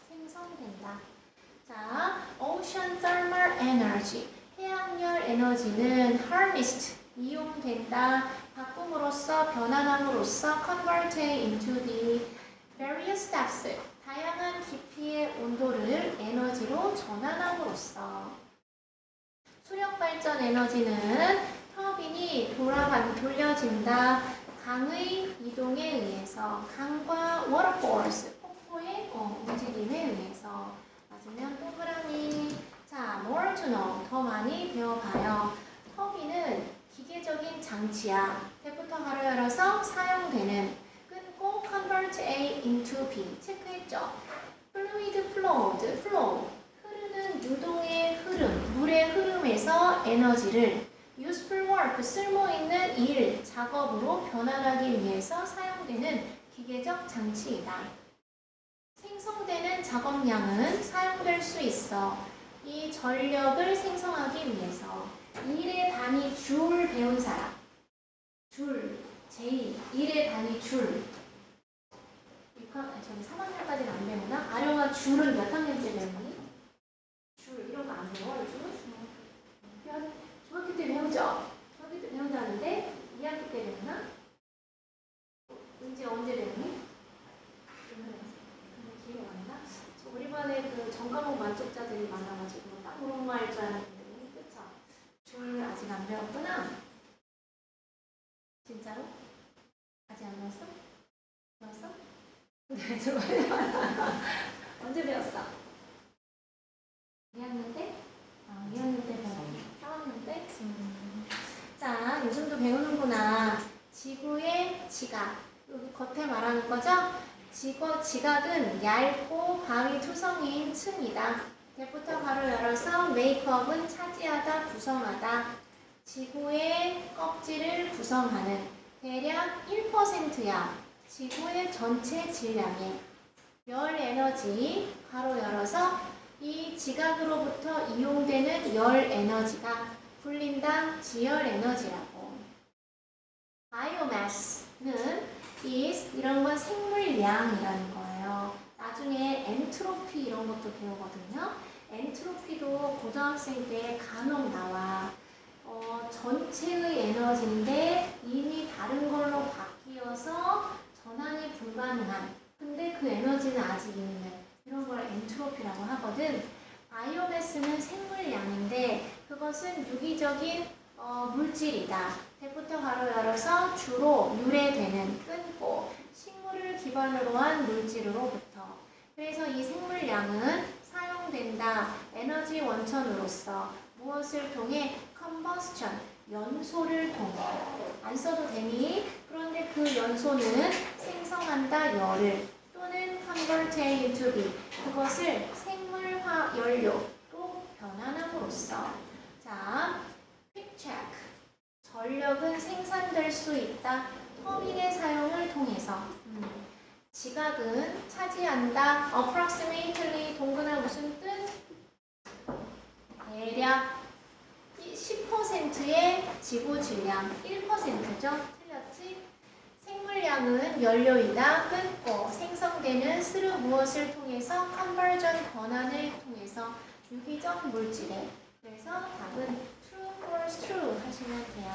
Speaker 1: 생성된다. 자, ocean thermal energy. 해양열 에너지는 harnessed, 이용된다. 바꿈으로써, 변환함으로써 convert into the various depths. 다양한 깊이의 온도를 에너지로 전환함으로써. 수력 발전 에너지는 터빈이 돌려진다. 강의 이동에 의해서. 강과 waterfalls, 폭포의 움직임에 의해서. 맞으면 동그라미. 자, more to know, 더 많이 배워봐요. 터빈은 기계적인 장치야. 대부터 가로 열어서 사용되는. 끊고 convert A into B. 체크했죠? fluid flow. 흐르는 유동의 흐름, 물의 흐름에서 에너지를 useful work, 쓸모있는 일, 작업으로 변환하기 위해서 사용되는 기계적 장치이다. 생성되는 작업량은 사용될 수 있어. 이 전력을 생성하기 위해서. 일의 단위 줄 배운 사람. 줄, J, 일의 단위 줄. 저기 3학년까지는 안 배우나? 아령아 줄은 몇 학년 때 배우니? 줄 이런 거 안 배워? 중학교 때 배우죠? 중학교 때 배운다는데 2학기 때 배우나? 언제 배우니? 기억 안 나? 저 우리 반에 그 전과목 만족자들이 많아가지고 딱 물어볼 줄 알았는데 그쵸? 줄 아직 안 배웠구나? 진짜로? 아직 안 배웠어? 배웠어? 네, 들어봐요. 언제 배웠어? 2학년 때? 2학년 때 배웠어. 3학년 때? 자, 요즘도 배우는구나. 지구의 지각. 여기 겉에 말하는 거죠? 지각은 얇고 바위 투성이인 층이다. 대부터 가로 열어서 메이크업은 차지하다, 구성하다. 지구의 껍질을 구성하는 대략 1%야. 지구의 전체 질량에. 열 에너지, 가로 열어서 이 지각으로부터 이용되는 열 에너지가 불린다, 지열 에너지라고. 바이오매스는 이런 건 생물량이라는 거예요. 나중에 엔트로피 이런 것도 배우거든요. 엔트로피도 고등학생 때 간혹 나와. 전체의 에너지인데 이미 다른 걸로 바뀌어서 전환이 불가능한. 근데 그 에너지는 아직 있는. 이런 걸 엔트로피라고 하거든. 바이오매스는 생물량인데 그것은 유기적인 물질이다. 대부터 가로 열어서 주로 유래되는, 끊고 식물을 기반으로 한 물질로부터. 그래서 이 생물량은 사용된다. 에너지 원천으로서. 무엇을 통해? combustion, 연소를 통해. 안 써도 되니? 그런데 그 연소는 생성한다, 열을. 또는 convert A into B. 그것을 생물화 연료로 변환함으로써. 자, quick check. 전력은 생산될 추론될 수 있다. 터빈의 사용을 통해서. 지각은 차지한다. approximately 동그나 무슨 뜻? 대략 10%의 지구 질량 1%죠. 틀렸지? 생물량은 연료이다. 끊고 생성되는 스루 무엇을 통해서 컨버전 권한을 통해서 유기적 물질에. 그래서 답은 true, false, true 하시면 돼요.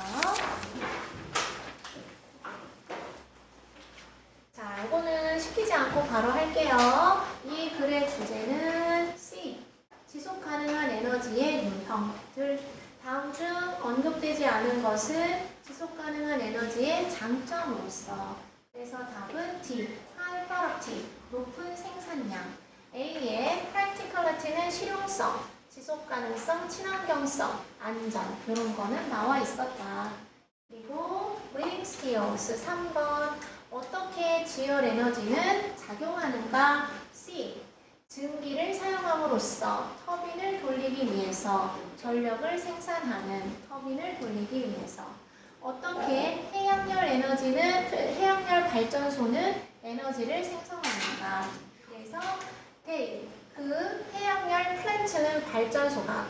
Speaker 1: 자, 이거는 시키지 않고 바로 할게요. 이 글의 주제는 C. 지속 가능한 에너지의 유형들. 다음 중 언급되지 않은 것은 지속 가능한 에너지의 장점으로서. 그래서 답은 D. High productivity. 높은 생산량. A의 practicality는 실용성, 지속 가능성, 친환경성, 안전. 이런 거는 나와 있었다. 그리고 winning skills 3번. 어떻게 지열 에너지는 작용하는가? C. 증기를 사용함으로써 터빈을 돌리기 위해서 전력을 생산하는 터빈을 돌리기 위해서. 어떻게 해양열 발전소는 에너지를 생성하는가? 그래서 그 해양열 플랜트는 발전소가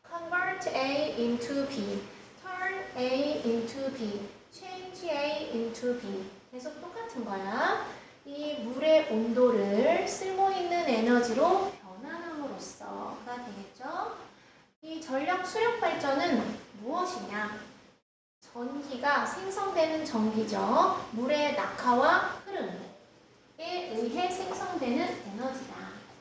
Speaker 1: convert A into B, turn A into B, change A into B. 계속 똑같은 거야. 이 물의 온도를 쓸모있는 에너지로 변환함으로써가 되겠죠. 이 전력 수력 발전은 무엇이냐? 전기가 생성되는 전기죠. 물의 낙하와 흐름에 의해 생성되는 에너지다.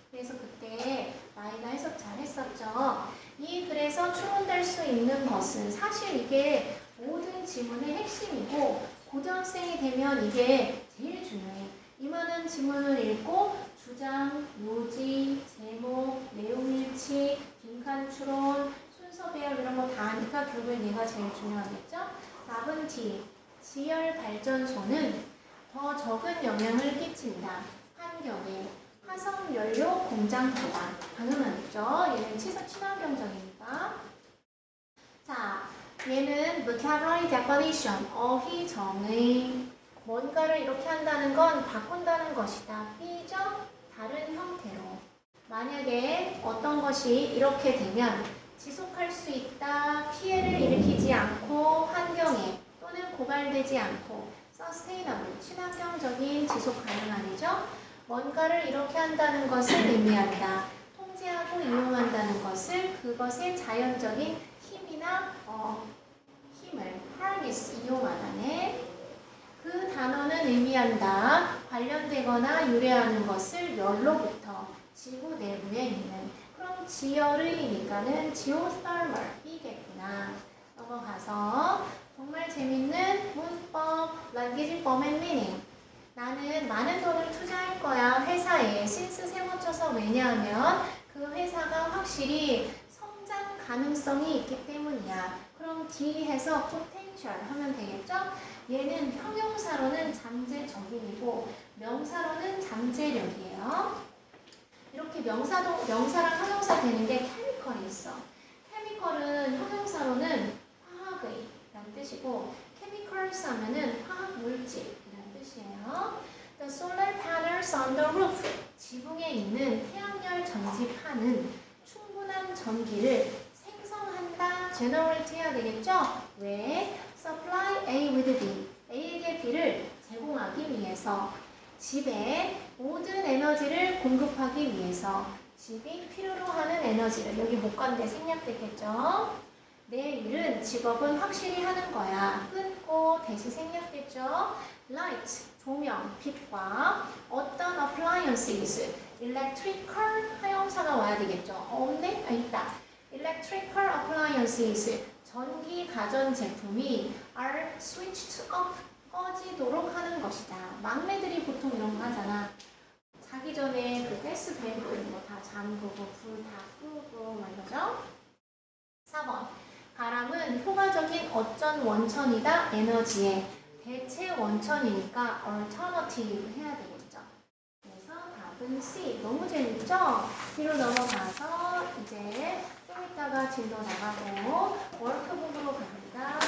Speaker 1: 그래서 그때 나이가 해석 잘 했었죠. 이 글에서 추론될 수 있는 것은 사실 이게 모든 지문의 핵심이고 고등학생이 되면 이게 제일 중요해. 이만한 지문을 읽고 주장, 요지, 제목, 내용일치, 빈칸 추론, 순서 배열 이런 거 다 하니까 결국엔 얘가 제일 중요하겠죠? 답은 D. 지열 발전소는 더 적은 영향을 끼친다. 환경에. 화석 연료 공장보다. 당연하겠죠? 얘는 친환경적이니까. 자, 얘는 vocabulary definition. 어휘 정의. 뭔가를 이렇게 한다는 건 바꾼다는 것이다. B죠? 다른 형태로. 만약에 어떤 것이 이렇게 되면 지속할 수 있다. 피해를 일으키지 않고 환경에 또는 고갈되지 않고 sustainable, 친환경적인 지속 가능함이죠. 뭔가를 이렇게 한다는 것을 의미한다. 통제하고 이용한다는 것을 그것의 자연적인 힘이나 힘을 harness, 이용하다네. 그 단어는 의미한다. 관련되거나 유래하는 것을 열로부터 지구 내부에 있는. 그럼 지열의니까는 geothermal 이겠구나. 넘어가서 정말 재밌는 문법, language form and meaning. 나는 많은 돈을 투자할 거야. 회사에. since 세 번 쳐서 왜냐하면 그 회사가 확실히 성장 가능성이 있기 때문이야. 그럼 D 해서 potential 하면 되겠죠? 얘는 형용사로는 잠재적인이고 명사로는 잠재력이에요. 이렇게 명사랑 형용사 되는 게 chemical이 있어. chemical은 형용사로는 화학의 라는 뜻이고 chemicals 하면은 화학 물질이라는 뜻이에요. The solar panels on the roof. 지붕에 있는 태양열 전지판은 충분한 전기를 생성한다. generate 해야 되겠죠? 왜? supply A with B. A에게 B를 제공하기 위해서. 집에 모든 에너지를 공급하기 위해서. 집이 필요로 하는 에너지를. 여기 못 간데 생략됐겠죠? 내 일은 직업은 확실히 하는 거야. 끊고 대시 생략됐죠? light, 조명, 빛과 어떤 appliances, electrical 사용사가 와야 되겠죠? 없네? 있다. electrical appliances, 전기 가전 제품이 are switched off, 꺼지도록 하는 것이다. 막내들이 보통 이런 거 하잖아. 자기 전에 그 가스 밸브 이런 거 다 잠그고 불 다 끄고 막 이러죠? 4번. 가람은 효과적인 어쩐 원천이다. 에너지의 대체 원천이니까 alternative 해야 되겠죠. 그래서 답은 C. 너무 재밌죠? 뒤로 넘어가서 이제 좀 이따가 진도 나가고 워크북으로 갑니다.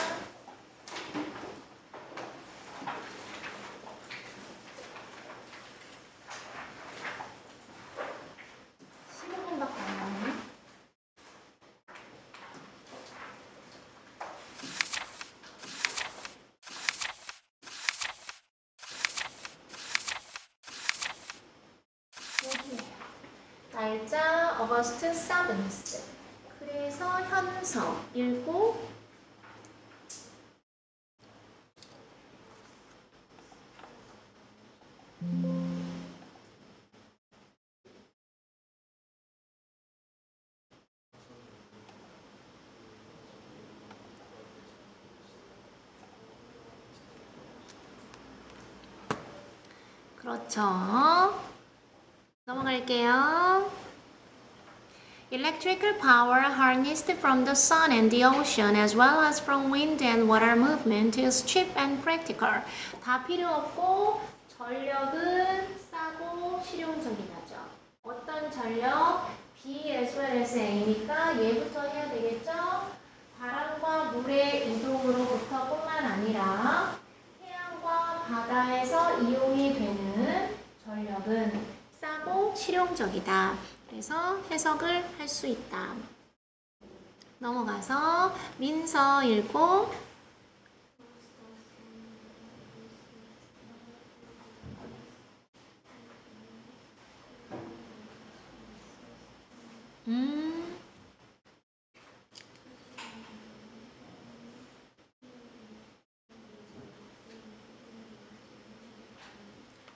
Speaker 1: 날짜 August 7th. 그래서 현서 읽고 그렇죠. 넘어갈게요. Electrical power harnessed from the sun and the ocean as well as from wind and water movement is cheap and practical. 다 필요 없고 전력은 싸고 실용적이다죠. 어떤 전력? B as well as A니까 얘부터 해야 되겠죠? 바람과 물의 이동으로부터 뿐만 아니라 해양과 바다에서 이용이 되는 전력은 싸고 실용적이다. 그래서 해석을 할 수 있다. 넘어가서 민서 읽고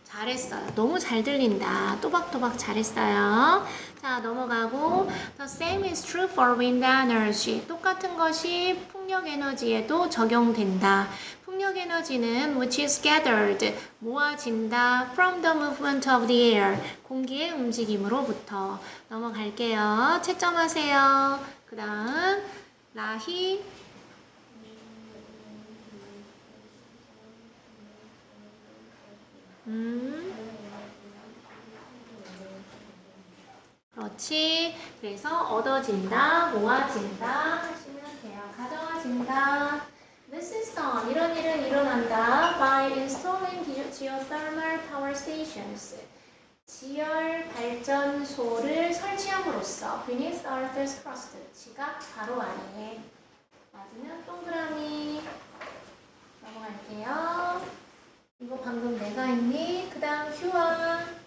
Speaker 1: 잘했어요. 너무 잘 들린다. 또박또박 잘했어요. 자, 넘어가고 The same is true for wind energy. 똑같은 것이 풍력 에너지에도 적용된다. 풍력 에너지는 which is gathered, 모아진다 from the movement of the air, 공기의 움직임으로부터. 넘어갈게요. 채점하세요. 그 다음 라희 그렇지. 그래서 얻어진다, 모아진다 하시면 돼요. 가져와진다. This is done. 이런 일은 일어난다. By installing geothermal power stations. 지열 발전소를 설치함으로써 beneath Earth's crust. 지각 바로 아래에. 맞으면 동그라미. 넘어갈게요. 이거 방금 내가 했니? 그 다음 휴아.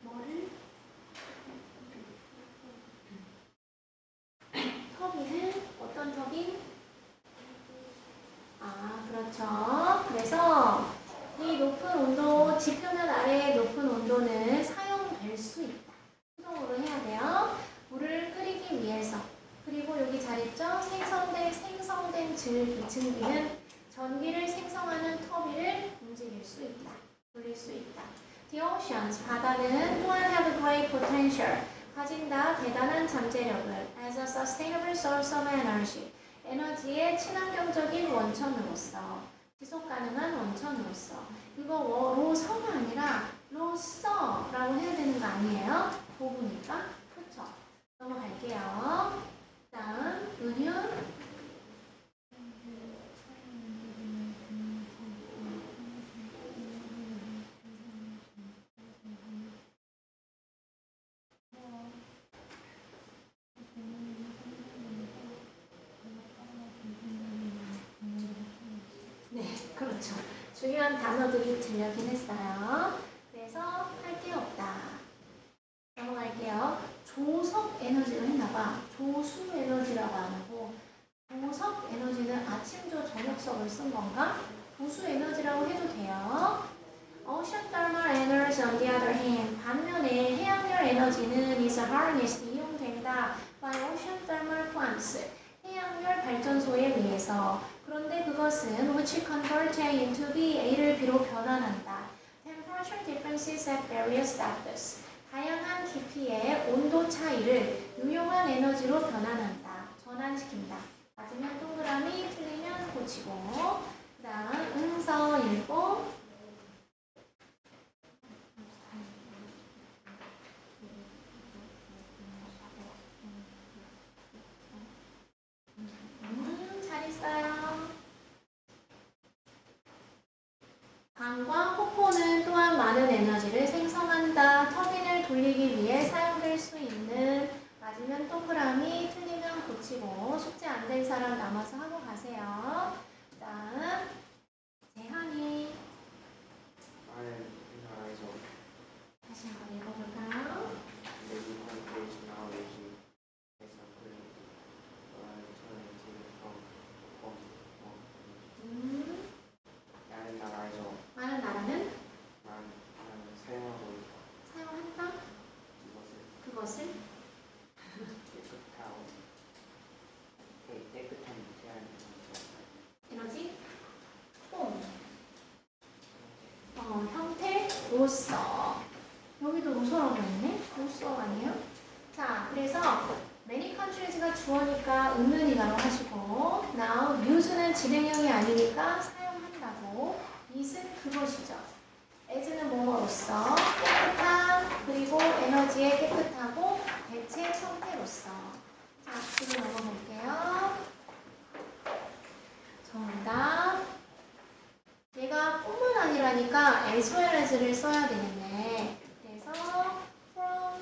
Speaker 1: 뭐를? 터빈은 어떤 터빈? 아, 그렇죠. 그래서 이 높은 온도, 지표면 아래의 높은 온도는 사용될 수 있다. 수동으로 해야 돼요. 물을 끓이기 위해서. 그리고 여기 잘했죠? 생성된 증기는 전기를 생성하는 터빈을 움직일 수 있다. 돌릴 수 있다. The oceans, 바다는 또한 have a great potential, 가진다 대단한 잠재력을 as a sustainable source of energy, 에너지의 친환경적인 원천으로서, 지속 가능한 원천으로서. 이거 로서가 아니라 로서라고 해야 되는 거 아니에요? 도구니까. 그렇죠? 넘어갈게요. 다음 은유. 네, 그렇죠. 중요한 단어들이 들려긴 했어요. 그래서 할 게 없다. 넘어갈게요. 조석 에너지로 했나봐. 조수 에너지라고 안 하고 조석 에너지는 아침조 저녁석을 쓴 건가? 조수 에너지라고 해도 돼요. Ocean thermal energy on the other hand, 반면에 해양열 에너지는 is harnessed, 이용된다 by ocean thermal plants, 해양열 발전소에 의해서. 그런데 그것은 which convert A into B, A를 B로 변환한다. Temperature differences at various depths, 다양한 깊이의 온도 차이를 유용한 에너지로 변환한다. 전환시킨다. 맞으면 동그라미, 틀리면 고치고. 그 다음 은서 읽고. 그리기 위해 사용될 수 있는 맞으면 동그라미, 틀리면 고치고 숙제 안 된 사람 남아서 하고 가세요. 다음 재현이
Speaker 4: 나는 나라에서
Speaker 1: 다시 한번 읽어볼까요?
Speaker 4: Many countries now using as a currency, while alternative 나는 나라에서
Speaker 1: 많은 나라는
Speaker 4: 나는 사용하고
Speaker 1: 사용한다?
Speaker 4: 이것을
Speaker 1: 그것을
Speaker 4: 깨끗한 무제한
Speaker 1: 에너지 형태로서 여기도 로서라고 했네? 로서 아니에요? 자, 그래서 many countries가 주어니까 은은이라고 하시고 now use는 진행형이 아니니까 사용한다고 it은 그것이죠. as는 뭐뭐로서 깨끗한 그리고 에너지의 깨끗하고 대체 형태로서 자, 지금 넘어갈게요. 정답 얘가 뿐만 아니라니까 as well as를 써야 되는데 그래서 from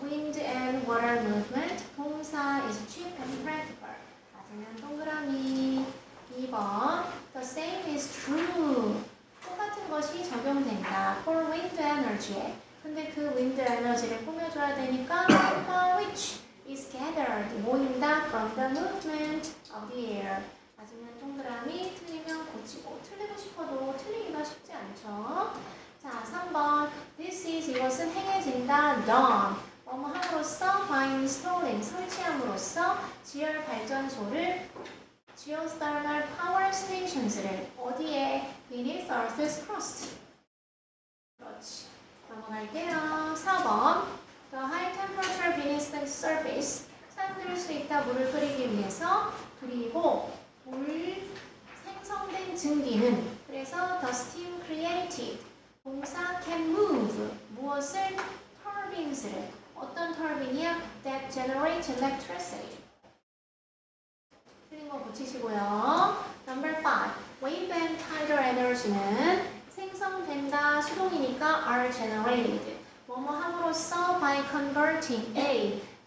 Speaker 1: wind and water movement 동사 is cheap and practical 맞으면 동그라미 2번 the same is true 똑같은 것이 적용된다 for wind energy 근데 그 wind energy를 꾸며줘야 되니까 which is gathered 모인다 from the movement of the air 맞으면 동그라미, 틀리면 고치고 틀리고 싶어도 틀리기가 쉽지 않죠. 자, 3번 This is 이것은 행해진다 done 뭐뭐 함으로써 by installing 설치함으로써 지열 발전소를 geothermal power stations를 어디에? beneath earth's crust 그렇지. 넘어갈게요. 4번 The high temperature beneath the surface 사용될 수 있다 물을 끓이기 위해서 그리고 물 생성된 증기는 그래서 the steam created 동사 can move 무엇을 turbines를 어떤 터빈이야? that generate electricity 틀린 거 고치시고요. Number 5 wave and tidal energy는 생성된다 수동이니까 are generated 뭐뭐 함으로써 by converting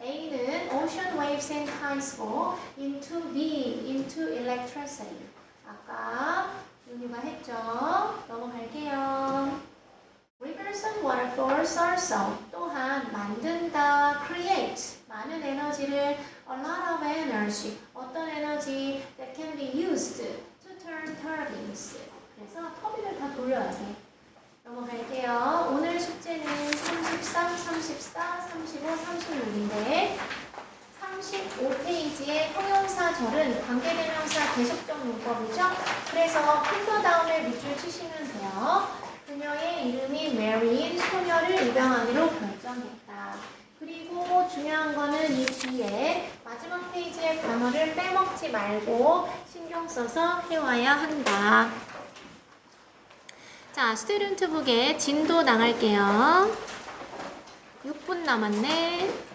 Speaker 1: A는 ocean waves and tides고 into B, into electricity. 아까 윤유가 했죠? 넘어갈게요. Rivers and waterfalls also 또한 만든다, create 많은 에너지를 a lot of energy 어떤 에너지 that can be used to turn turbines 그래서 터빈을 다 돌려야 돼. 넘어갈게요. 오늘 숙제는 33, 34, 35, 36인데 35페이지의 형용사절은 관계대명사 계속적 문법이죠. 그래서 필터 다음에 밑줄 치시면 돼요. 그녀의 이름이 메리인 소녀를 입양하기로 결정했다. 그리고 중요한 거는 이 뒤에 마지막 페이지의 단어를 빼먹지 말고 신경 써서 해와야 한다. 자, 스튜던트북에 진도 나갈게요. 6분 남았네.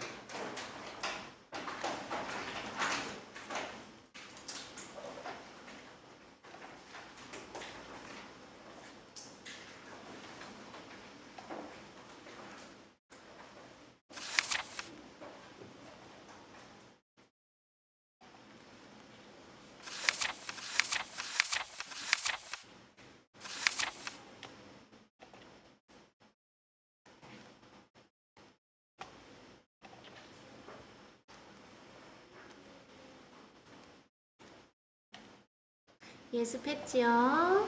Speaker 1: 예습했지요?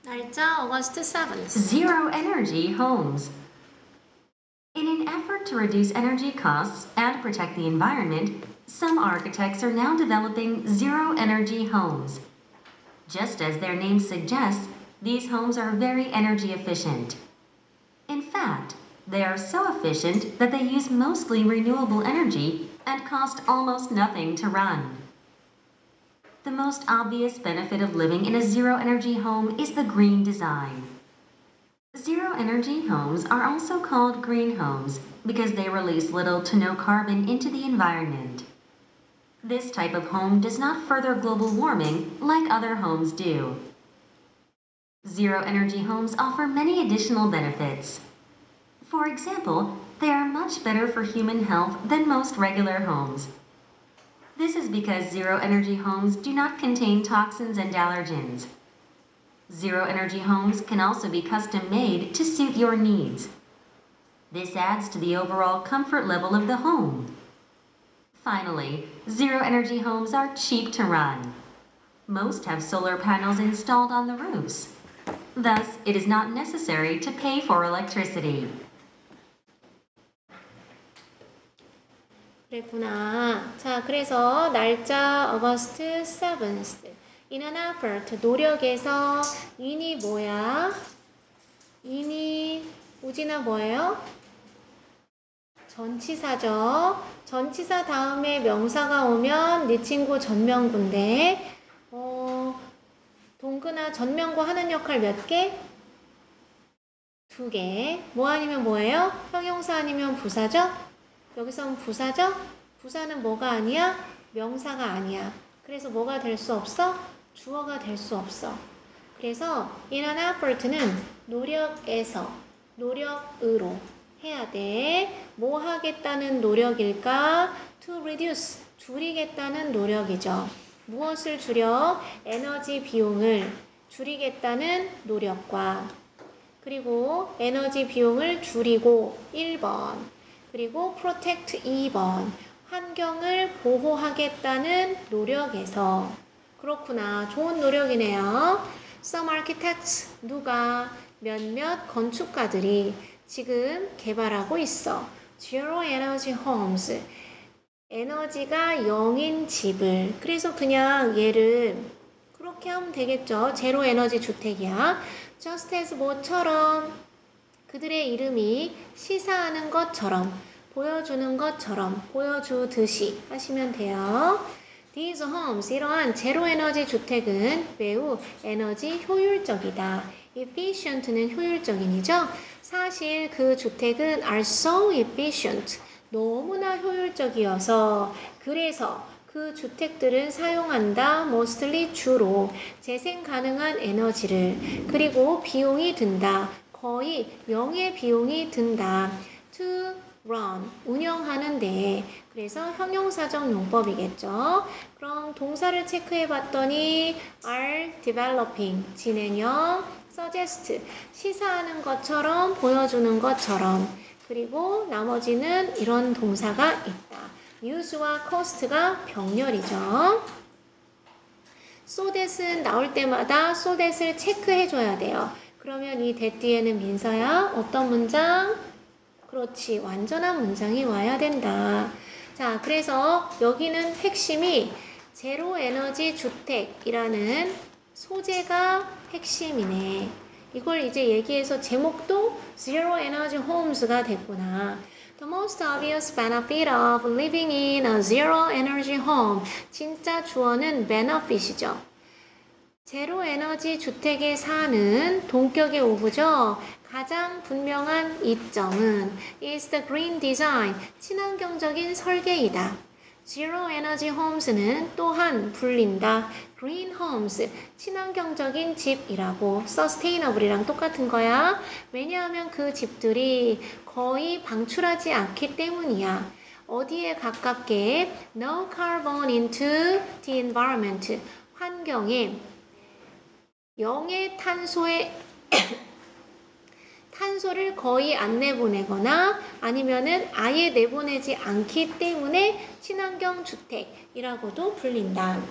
Speaker 1: 날짜 August 7th.
Speaker 5: Zero energy homes. In an effort to reduce energy costs and protect the environment, some architects are now developing zero energy homes. Just as their name suggests, these homes are very energy efficient. In fact, they are so efficient that they use mostly renewable energy and cost almost nothing to run. the most obvious benefit of living in a zero-energy home is the green design. Zero-energy homes are also called green homes because they release little to no carbon into the environment. This type of home does not further global warming like other homes do. Zero-energy homes offer many additional benefits. For example, they are much better for human health than most regular homes. This is because zero-energy homes do not contain toxins and allergens. Zero-energy homes can also be custom-made to suit your needs. This adds to the overall comfort level of the home. Finally, zero-energy homes are cheap to run. Most have solar panels installed on the roofs. Thus, it is not necessary to pay for electricity.
Speaker 1: 그랬구나. 자, 그래서 날짜 August 7th. In an effort, 노력에서 in이 뭐야? in이 우진아 뭐예요? 전치사죠. 전치사 다음에 명사가 오면 네 친구 전명구인데 동근아 전명구 하는 역할 몇 개? 2개. 뭐 아니면 뭐예요? 형용사 아니면 부사죠? 여기서는 부사죠? 부사는 뭐가 아니야? 명사가 아니야. 그래서 뭐가 될 수 없어? 주어가 될 수 없어. 그래서 in an effort는 노력에서, 노력으로 해야 돼. 뭐 하겠다는 노력일까? To reduce, 줄이겠다는 노력이죠. 무엇을 줄여? 에너지 비용을 줄이겠다는 노력과 그리고 에너지 비용을 줄이고 1번 그리고 protect 2번 환경을 보호하겠다는 노력에서 그렇구나. 좋은 노력이네요. Some architects 누가 몇몇 건축가들이 지금 개발하고 있어. Zero energy homes 에너지가 0인 집을 그래서 그냥 얘를 그렇게 하면 되겠죠. 제로 에너지 주택이야. Just as 뭐처럼 그들의 이름이 시사하는 것처럼 보여주는 것처럼 보여주듯이 하시면 돼요. These homes 이러한 제로 에너지 주택은 매우 에너지 효율적이다. efficient는 효율적인이죠. 사실 그 주택은 are so efficient 너무나 효율적이어서 그래서 그 주택들은 사용한다. mostly 주로 재생 가능한 에너지를 그리고 비용이 든다. 거의 0의 비용이 든다. to run 운영하는데 그래서 형용사적 용법이겠죠. 그럼 동사를 체크해 봤더니 are developing 진행형 suggest 시사하는 것처럼 보여주는 것처럼 그리고 나머지는 이런 동사가 있다. use와 cost가 병렬이죠. so that은 나올 때마다 so that을 체크해 줘야 돼요. 그러면 이 that 뒤에는 민서야 어떤 문장? 그렇지 완전한 문장이 와야 된다. 자 그래서 여기는 핵심이 제로 에너지 주택이라는 소재가 핵심이네. 이걸 이제 얘기해서 제목도 Zero Energy Homes가 됐구나. The most obvious benefit of living in a zero energy home. 진짜 주어는 benefit이죠. 제로 에너지 주택에 사는 동격의 오브죠. 가장 분명한 이점은 is the green design. 친환경적인 설계이다. Zero Energy Homes는 또한 불린다. Green Homes, 친환경적인 집이라고 Sustainable이랑 똑같은 거야. 왜냐하면 그 집들이 거의 방출하지 않기 때문이야. 어디에 가깝게? No carbon into the environment, 환경에 영의 탄소를 거의 안 내보내거나 아니면은 아예 내보내지 않기 때문에 친환경 주택이라고도 불린다.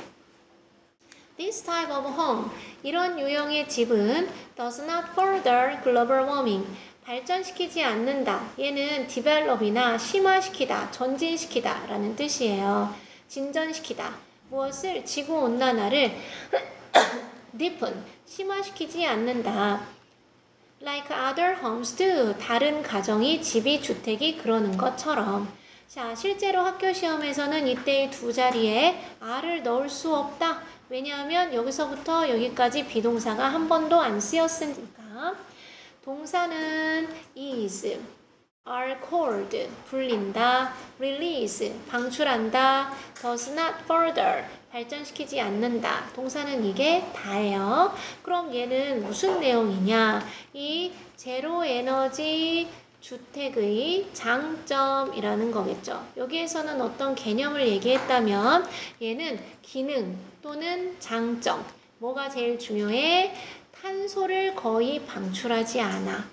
Speaker 1: This type of home, 이런 유형의 집은 does not further global warming, 발전시키지 않는다. 얘는 develop이나 심화시키다, 전진시키다 라는 뜻이에요. 진전시키다. 무엇을? 지구온난화를 deepen, 심화시키지 않는다. Like other homes do, 다른 가정이 집이 주택이 그러는 것처럼 자, 실제로 학교 시험에서는 이때의 두 자리에 are를 넣을 수 없다. 왜냐하면 여기서부터 여기까지 비동사가 한 번도 안 쓰였으니까. 동사는 is, are called, 불린다, release, 방출한다, does not further, 발전시키지 않는다. 동사는 이게 다예요. 그럼 얘는 무슨 내용이냐? 이 제로 에너지 주택의 장점이라는 거겠죠. 여기에서는 어떤 개념을 얘기했다면 얘는 기능 또는 장점. 뭐가 제일 중요해? 탄소를 거의 방출하지 않아.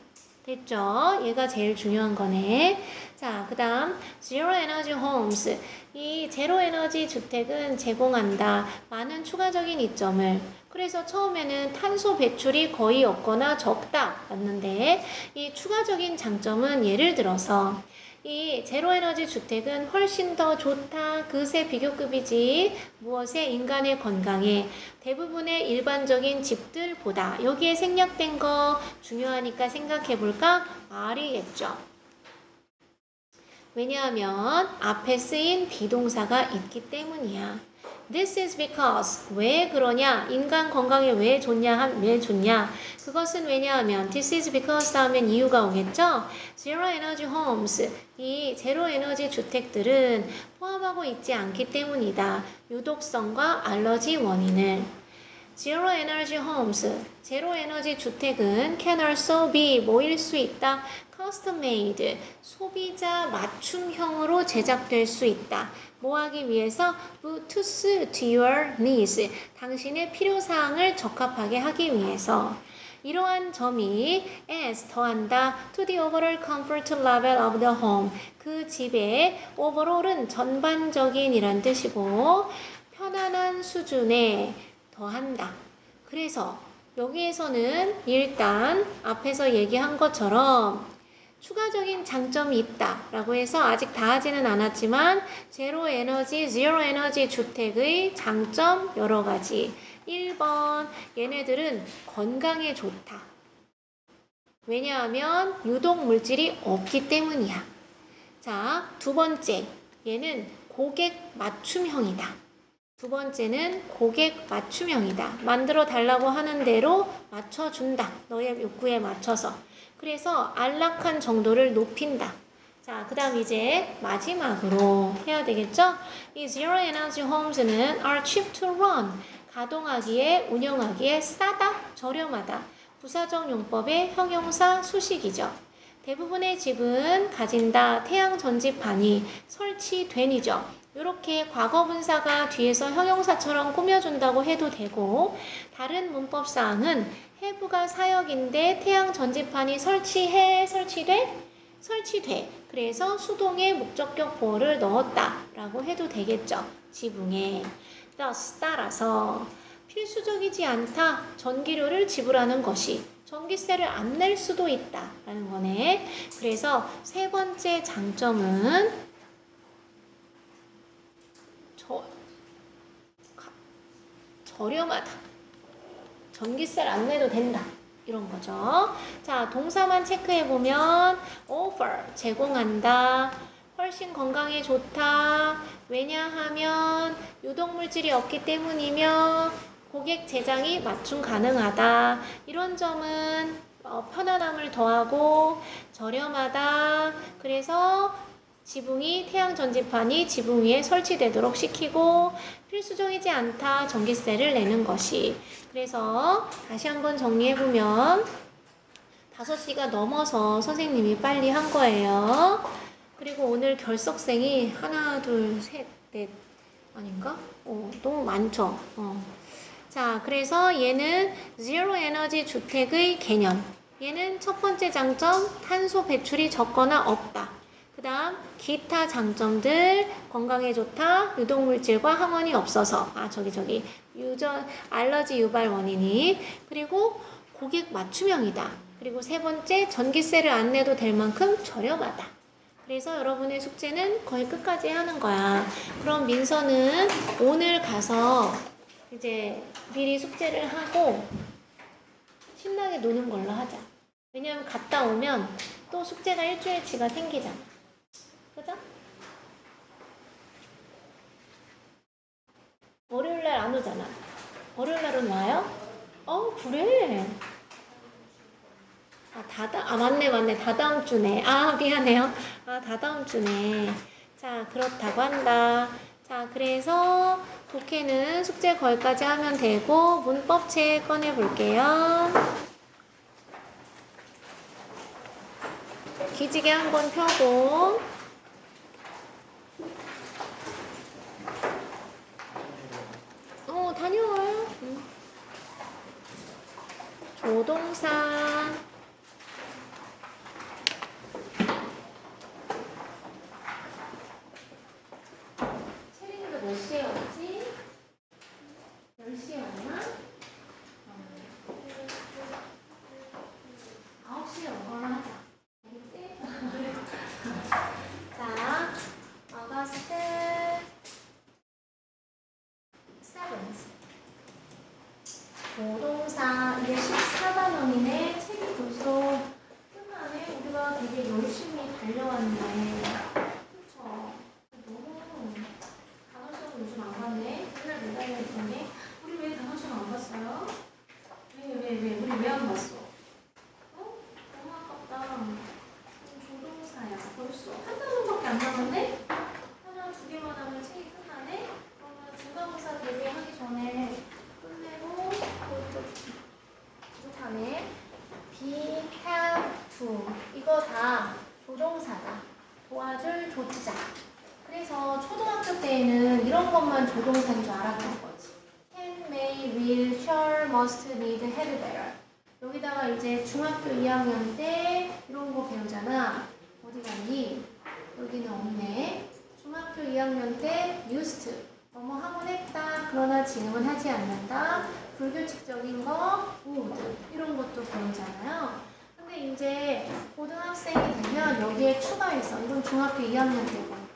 Speaker 1: 됐죠? 얘가 제일 중요한 거네. 자, 그 다음 Zero Energy Homes. 이 제로 에너지 주택은 제공한다. 많은 추가적인 이점을. 그래서 처음에는 탄소 배출이 거의 없거나 적다 였는데 이 추가적인 장점은 예를 들어서 이 제로에너지 주택은 훨씬 더 좋다. 그새 비교급이지. 무엇에? 인간의 건강에. 대부분의 일반적인 집들보다. 여기에 생략된 거 중요하니까 생각해볼까? R이겠죠. 왜냐하면 앞에 쓰인 비동사가 있기 때문이야. This is because. 왜 그러냐? 인간 건강에 왜 좋냐? 왜 좋냐? 그것은 왜냐하면 this is because 하면 이유가 오겠죠? Zero Energy Homes. 이 제로 에너지 주택들은 포함하고 있지 않기 때문이다. 유독성과 알러지 원인을. Zero Energy Homes. 제로 에너지 주택은 can also be 뭐일 수 있다? custom made. 소비자 맞춤형으로 제작될 수 있다. 뭐 하기 위해서? to suit your needs. 당신의 필요사항을 적합하게 하기 위해서. 이러한 점이 as 더한다 to the overall comfort level of the home. 그 집의 overall은 전반적인 이란 뜻이고 편안한 수준에 더한다. 그래서 여기에서는 일단 앞에서 얘기한 것처럼 추가적인 장점이 있다 라고 해서 아직 다 하지는 않았지만 제로 에너지 주택의 장점 여러 가지. 1번 얘네들은 건강에 좋다. 왜냐하면 유독 물질이 없기 때문이야. 자, 두 번째 얘는 고객 맞춤형이다. 두 번째는 고객 맞춤형이다. 만들어 달라고 하는 대로 맞춰준다. 너의 욕구에 맞춰서. 그래서 안락한 정도를 높인다. 자, 그 다음 이제 마지막으로 해야 되겠죠? 이 Zero Energy Homes는 are cheap to run. 가동하기에, 운영하기에 싸다, 저렴하다. 부사적 용법의 형용사 수식이죠. 대부분의 집은 가진다, 태양 전지판이 설치된이죠. 이렇게 과거분사가 뒤에서 형용사처럼 꾸며준다고 해도 되고 다른 문법사항은 have가 사역인데 태양 전지판이 설치돼? 그래서 수동의 목적격 보어를 넣었다 라고 해도 되겠죠. 지붕에. thus 따라서 필수적이지 않다. 전기료를 지불하는 것이. 전기세를 안 낼 수도 있다 라는 거네. 그래서 세 번째 장점은 저렴하다. 전기세를 안 내도 된다. 이런 거죠. 자, 동사만 체크해보면 offer, 제공한다. 훨씬 건강에 좋다. 왜냐하면 유독물질이 없기 때문이며 고객 제작이 맞춤 가능하다. 이런 점은 편안함을 더하고 저렴하다. 그래서 지붕이 태양 전지판이 지붕 위에 설치되도록 시키고 필수적이지 않다. 전기세를 내는 것이. 그래서 다시 한번 정리해보면 5시가 넘어서 선생님이 빨리 한 거예요. 그리고 오늘 결석생이 하나, 둘, 셋, 넷 아닌가? 너무 많죠. 자, 그래서 얘는 제로 에너지 주택의 개념. 얘는 첫 번째 장점, 탄소 배출이 적거나 없다. 그 다음 기타 장점들, 건강에 좋다, 유독물질과 항원이 없어서 알러지 유발 원인이. 그리고 고객 맞춤형이다. 그리고 세 번째, 전기세를 안 내도 될 만큼 저렴하다. 그래서 여러분의 숙제는 거의 끝까지 하는 거야. 그럼 민서는 오늘 가서 이제 미리 숙제를 하고 신나게 노는 걸로 하자. 왜냐면 갔다 오면 또 숙제가 일주일치가 생기잖아. 그죠? 월요일날 안 오잖아. 월요일날은 와요? 그래. 맞네. 다다음 주네. 미안해요. 다다음 주네. 자, 그렇다고 한다. 자, 그래서 독해는 숙제 거기까지 하면 되고, 문법책 꺼내볼게요. 기지개 한 번 펴고, 다녀와요. 조동사. 체린이가 몇 시에 왔지? 10시에 왔나? 9시에 오거나 하자. 알겠지? 자, 어거스트 7th. 조동사, 이게 14단원이네. 책이 벌써 끝나네. 우리가 되게 열심히 달려왔네. 그쵸? 너무 단어시험 요즘 안 봤네. 맨날 매달려 있던데. 우리 왜 단어시험 안 봤어요? 우리 왜 안 봤어? 너무 아깝다. 조동사야. 벌써 한 단원밖에 안 남았네? 하나, 두 개만 하면 책이 끝나네? 그러면 중간고사 대비하기 전에 끝내고 부족하네. be, have, to. 이거 다 조동사다. 도와줄 조치자. 그래서 초등학교 때에는 이런 것만 조동사인 줄 알았던 거지. can, may, will, shall, must, need, had, better. 여기다가 이제 중학교 2학년 때 이런 거 배우잖아. 어디 갔니? 여기는 없네. 중학교 2학년 때 used. 뭐뭐 하곤 했다. 그러나 지금은 하지 않는다. 불규칙적인 거, would. 이런 것도 배우잖아요. 근데 이제 고등학생이 되면 여기에 추가해서, 이건 중학교 2학년 때거든요.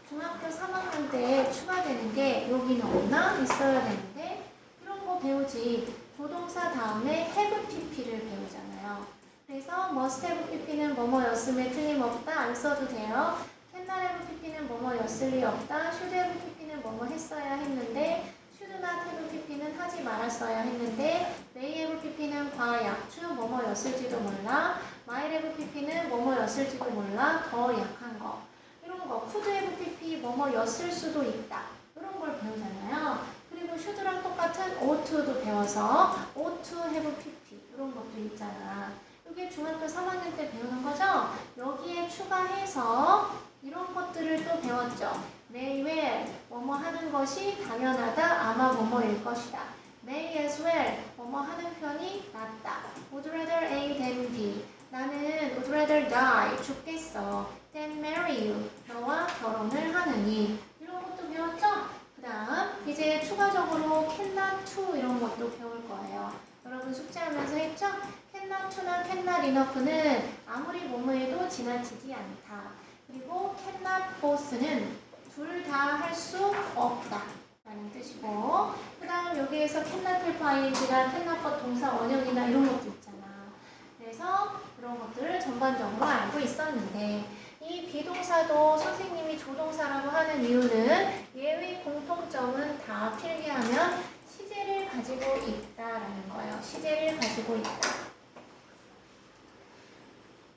Speaker 1: 중학교 3학년 때 추가되는 게 여기는 없나? 있어야 되는데 이런 거 배우지. 조동사 다음에 have pp를 배우잖아요. 그래서 must have pp는 뭐뭐였음에 틀림없다. 안 써도 돼요. can not have pp는 뭐뭐였을 리 없다. should have pp는 뭐뭐 했어야 했는데 should not have pp는 하지 말았어야 했는데 may have pp는 과약주 뭐뭐였을지도 몰라. might have pp는 뭐뭐였을지도 몰라. 더 약한 거. 이런 거 could have pp 뭐뭐였을 수도 있다. 이런 걸 배우잖아요. 그리고 should랑 똑같은 ought to도 배워서 ought to have pp 이런 것도 있잖아. 이게 중학교 3학년 때 배우는 거죠? 여기에 추가해서 이런 것들을 또 배웠죠. may well 뭐뭐 하는 것이 당연하다. 아마 뭐뭐일 것이다. may as well 뭐뭐 하는 편이 낫다. would rather A than B. 나는 would rather die 죽겠어 than marry you. 너와 결혼을 하느니. 이런 것도 배웠죠? 그 다음 이제 추가적으로 cannot to 이런 것도 배울 거예요. 여러분 숙제하면서 했죠? cannot to나 cannot enough는 아무리 뭐뭐해도 지나치지 않다. 그리고 cannot both는 둘 다 할 수 없다 라는 뜻이고, 그 다음 여기에서 cannot help ing나 cannot but 동사 원형이나 이런 것도 있잖아. 그래서 그런 것들을 전반적으로 알고 있었는데 이 비동사도 선생님이 조동사라고 하는 이유는 얘의 공통점은 다 필기하면 시제를 가지고 있다라는 거예요. 시제를 가지고 있다.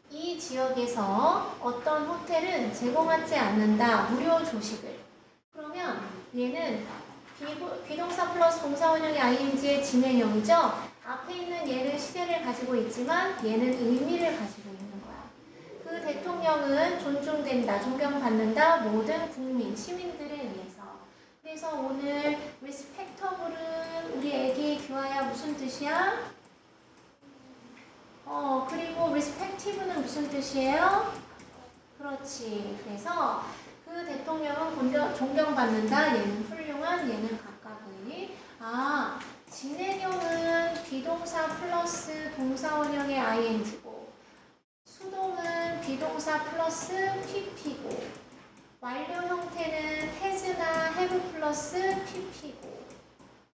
Speaker 1: 이 지역에서 어떤 호텔은 제공하지 않는다. 무료 조식을. 그러면 얘는 비동사 플러스 동사 원형의 ing의 진행형이죠. 앞에 있는 얘는 시제를 가지고 있지만 얘는 의미를 가지고 있는 거야. 그 대통령은 존중된다, 존경받는다. 모든 국민, 시민들에 의해서. 그래서 오늘 respectable은 우리 애기 규아야 무슨 뜻이야? 그리고 respective는 무슨 뜻이에요? 그렇지. 그래서 그 대통령은 존경받는다. 얘는 훌륭한, 얘는 각각의. 진행형은 비동사 플러스 동사 원형의 ing고, 수동은 비동사 플러스 pp고, 완료 형태는 has나 have 플러스 pp고.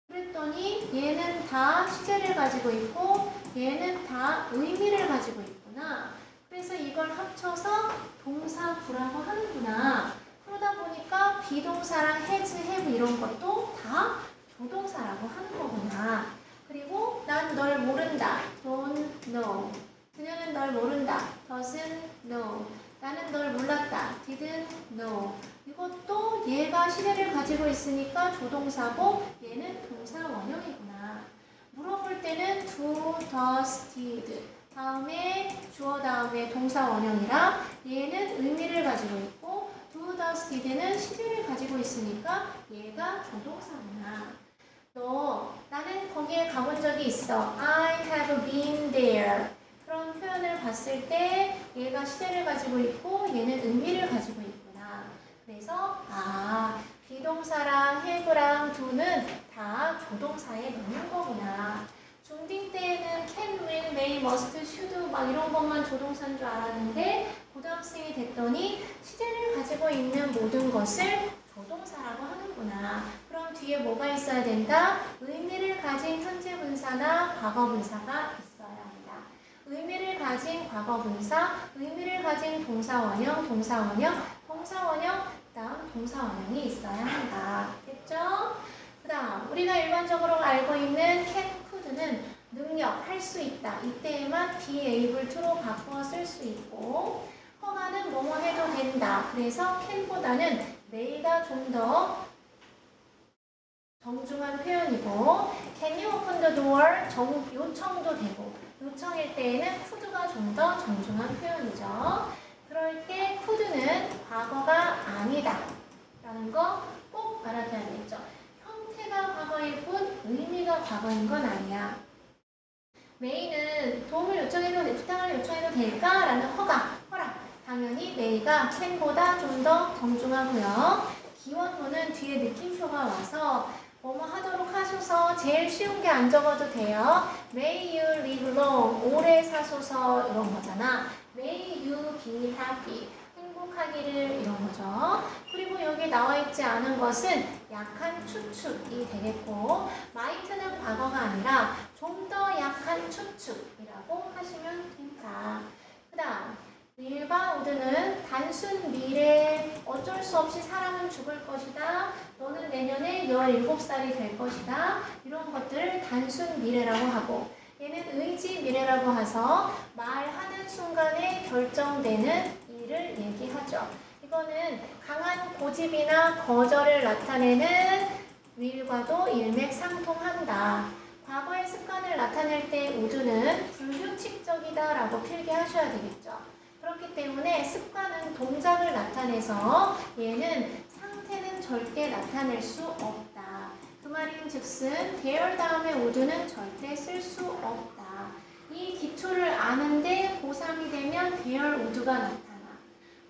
Speaker 1: 그랬더니 얘는 다 시제를 가지고 있고 얘는 다 의미를 가지고 있구나. 그래서 이걸 합쳐서 동사구라고 하는구나. 그러다 보니까 비동사랑 has, have 이런 것도 다 다 조동사라고 하는 거구나. 그리고 난 널 모른다. don't know. 그녀는 널 모른다. doesn't know. 나는 널 몰랐다. didn't know. 이것도 얘가 시제를 가지고 있으니까 조동사고 얘는 동사 원형이구나. 물어볼 때는 do, does, did. 다음에 주어 다음에 동사 원형이라 얘는 의미를 가지고 있고 do, does, did는 시제를 가지고 있으니까 얘가 조동사구나. 나는 거기에 가본 적이 있어. I have been there. 그런 표현을 봤을 때 얘가 시제를 가지고 있고 얘는 의미를 가지고 있구나. 그래서 비동사랑 have랑 do는 다 조동사에 넣는 거구나. 중딩 때에는 can, will, may, must, should 막 이런 것만 조동사인 줄 알았는데 고등학생이 됐더니 시제를 가지고 있는 모든 것을 조동사라고 하는구나. 그럼 뒤에 뭐가 있어야 된다? 의미를 가진 현재 분사나 과거 분사가 있어야 한다. 의미를 가진 과거 분사, 의미를 가진 동사 원형, 동사 원형, 동사 원형, 그다음 동사 원형이 있어야 한다. 됐죠? 그다음 우리가 일반적으로 알고 있는 can, could는 능력, 할 수 있다. 이때에만 be able to로 바꿔 쓸 수 있고 허가는 뭐뭐 해도 된다. 그래서 can보다는 may가 좀 더 정중한 표현이고 can you open the door? 요청도 되고 요청일 때에는 could가 좀 더 정중한 표현이죠. 그럴 때 could는 과거가 아니다 라는 거 꼭 알아둬야겠죠. 형태가 과거일 뿐 의미가 과거인 건 아니야. may는 도움을 요청해도 부탁을 요청해도 될까? 라는 허락. 당연히 may가 can보다 좀 더 정중하고요. 기원문은 뒤에 느낌표가 와서 뭐뭐 하도록 하소서 제일 쉬운 게 안 적어도 돼요. May you live long. 오래 사소서 이런 거잖아. May you be happy. 행복하기를 이런 거죠. 그리고 여기 나와 있지 않은 것은 약한 추측이 되겠고 might는 과거가 아니라 좀 더 약한 추측이라고 하시면 됩니다. 그 다음 will과 would는 단순 미래, 어쩔 수 없이 사람은 죽을 것이다. 너는 내년에 17살이 될 것이다. 이런 것들을 단순 미래라고 하고 얘는 의지 미래라고 해서 말하는 순간에 결정되는 일을 얘기하죠. 이거는 강한 고집이나 거절을 나타내는 will과도 일맥상통한다. 과거의 습관을 나타낼 때 would는 불규칙적이다 라고 필기하셔야 되겠죠. 그렇기 때문에 습관은 동작을 나타내서 얘는 상태는 절대 나타낼 수 없다. 그 말인 즉슨 there 다음에 would는 절대 쓸 수 없다. 이 기초를 아는데 고3이 되면 there would가 나타나.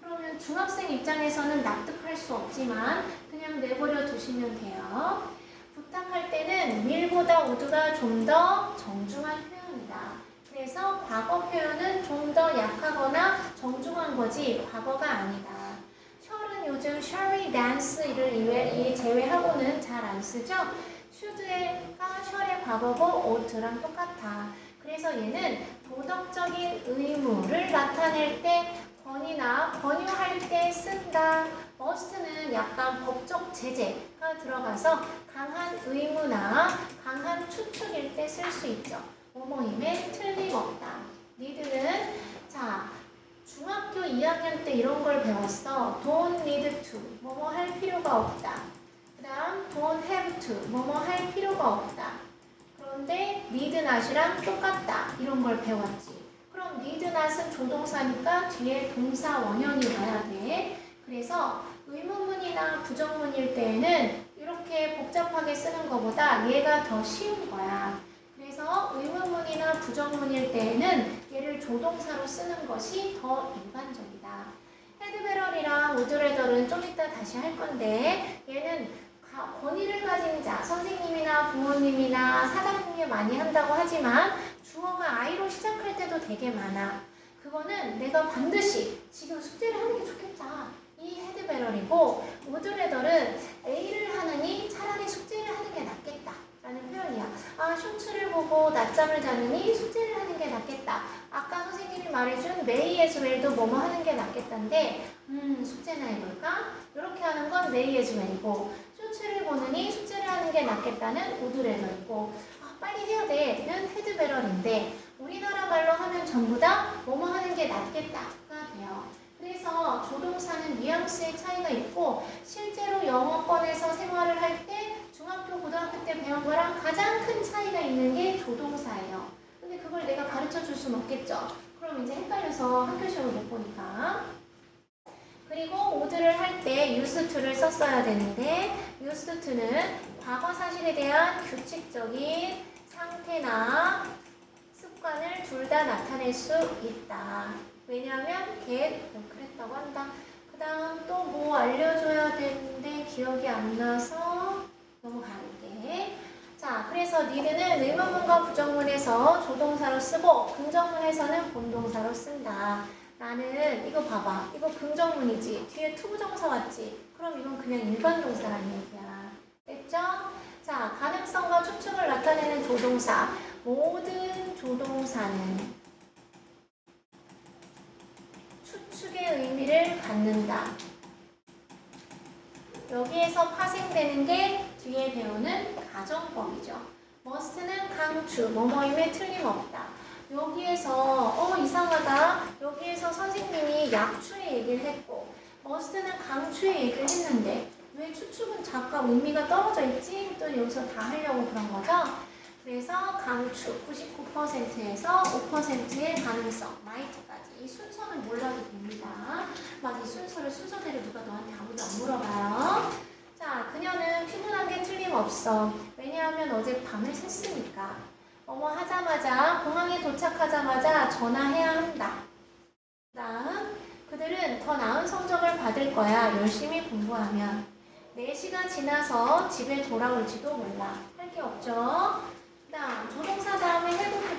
Speaker 1: 그러면 중학생 입장에서는 납득할 수 없지만 그냥 내버려 두시면 돼요. 부탁할 때는 will보다 would가 좀 더 정중한 표현이다. 그래서 과거 표현은 좀 더 약하거나 정중한 거지 과거가 아니다. shall은 요즘 shall we dance를 제외하고는 잘 안 쓰죠? should가 shall의 과거고 ought랑 똑같아. 그래서 얘는 도덕적인 의무를 나타낼 때 권위나 권유할 때 쓴다. must는 약간 법적 제재가 들어가서 강한 의무나 강한 추측일 때 쓸 수 있죠. 뭐뭐임에 틀림없다. need는 중학교 2학년 때 이런 걸 배웠어. don't need to. 뭐뭐 할 필요가 없다. 그 다음 don't have to. 뭐뭐 할 필요가 없다. 그런데 need not이랑 똑같다. 이런 걸 배웠지. 그럼 need not은 조동사니까 뒤에 동사 원형이 와야 돼. 그래서 의문문이나 부정문일 때에는 이렇게 복잡하게 쓰는 것보다 얘가 더 쉬운 거야. 그래서 의문문이나 부정문일 때에는 얘를 조동사로 쓰는 것이 더 일반적이다. 헤드베럴이랑 우드레덜은 좀 이따 다시 할 건데 얘는 권위를 가진 자, 선생님이나 부모님이나 사장님이 많이 한다고 하지만 주어가 I로 시작할 때도 되게 많아. 그거는 내가 반드시 지금 숙제를 하는 게 좋겠다. 이 헤드베럴이고 우드레덜은 A를 하느니 차라리 숙제를 하는 게 낫겠다. 라는 표현이야. 쇼츠를 보고 낮잠을 자느니 숙제를 하는 게 낫겠다. 아까 선생님이 말해준 may as well도 뭐뭐 하는 게 낫겠다인데 숙제나 해볼까? 이렇게 하는 건 may as well이고 스포츠를 보느니 숙제를 하는 게 낫겠다는 우드레더 있고, 빨리 해야 돼는 헤드베럴인데, 우리나라 말로 하면 전부 다 뭐뭐 하는 게 낫겠다가 돼요. 그래서 조동사는 뉘앙스의 차이가 있고, 실제로 영어권에서 생활을 할 때 중학교, 고등학교 때 배운 거랑 가장 큰 차이가 있는 게 조동사예요. 근데 그걸 내가 가르쳐 줄 수는 없겠죠. 그럼 이제 헷갈려서 학교 시험을 못 보니까. 그리고 우드를 할 때 used to를 썼어야 되는데, used to는 과거 사실에 대한 규칙적인 상태나 습관을 둘 다 나타낼 수 있다. 왜냐하면 그랬다고 한다. 그 다음 또 뭐 알려줘야 되는데 기억이 안 나서 넘어갈게. 자, 그래서 need는 의문문과 부정문에서 조동사로 쓰고 긍정문에서는 본동사로 쓴다. 나는 이거 봐봐. 이거 긍정문이지. 뒤에 투부정사 왔지. 그럼 이건 그냥 일반 동사라는 얘기야. 됐죠? 자, 가능성과 추측을 나타내는 조동사. 모든 조동사는 추측의 의미를 갖는다. 여기에서 파생되는 게 뒤에 배우는 가정법이죠. must는 강추, 뭐뭐임에 틀림없다. 여기에서 이상하다. 여기에서 선생님이 약추의 얘기를 했고 must는 강추의 얘기를 했는데 왜 추측은 잠깐 의미가 떨어져 있지? 또 여기서 다 하려고 그런 거죠. 그래서 강추 99%에서 5%의 가능성, might까지. 이 순서는 몰라도 됩니다. 막 이 순서를 순서대로 누가 너한테 아무도 안 물어봐요. 자, 그녀는 피곤한 게 틀림없어. 왜냐하면 어제 밤을 샜으니까. 뭐뭐 하자마자, 공항에 도착하자마자 전화해야 한다. 그 다음, 그들은 더 나은 성적을 받을 거야. 열심히 공부하면. 4시가 지나서 집에 돌아올지도 몰라. 할 게 없죠. 그 다음, 조동사 다음에 have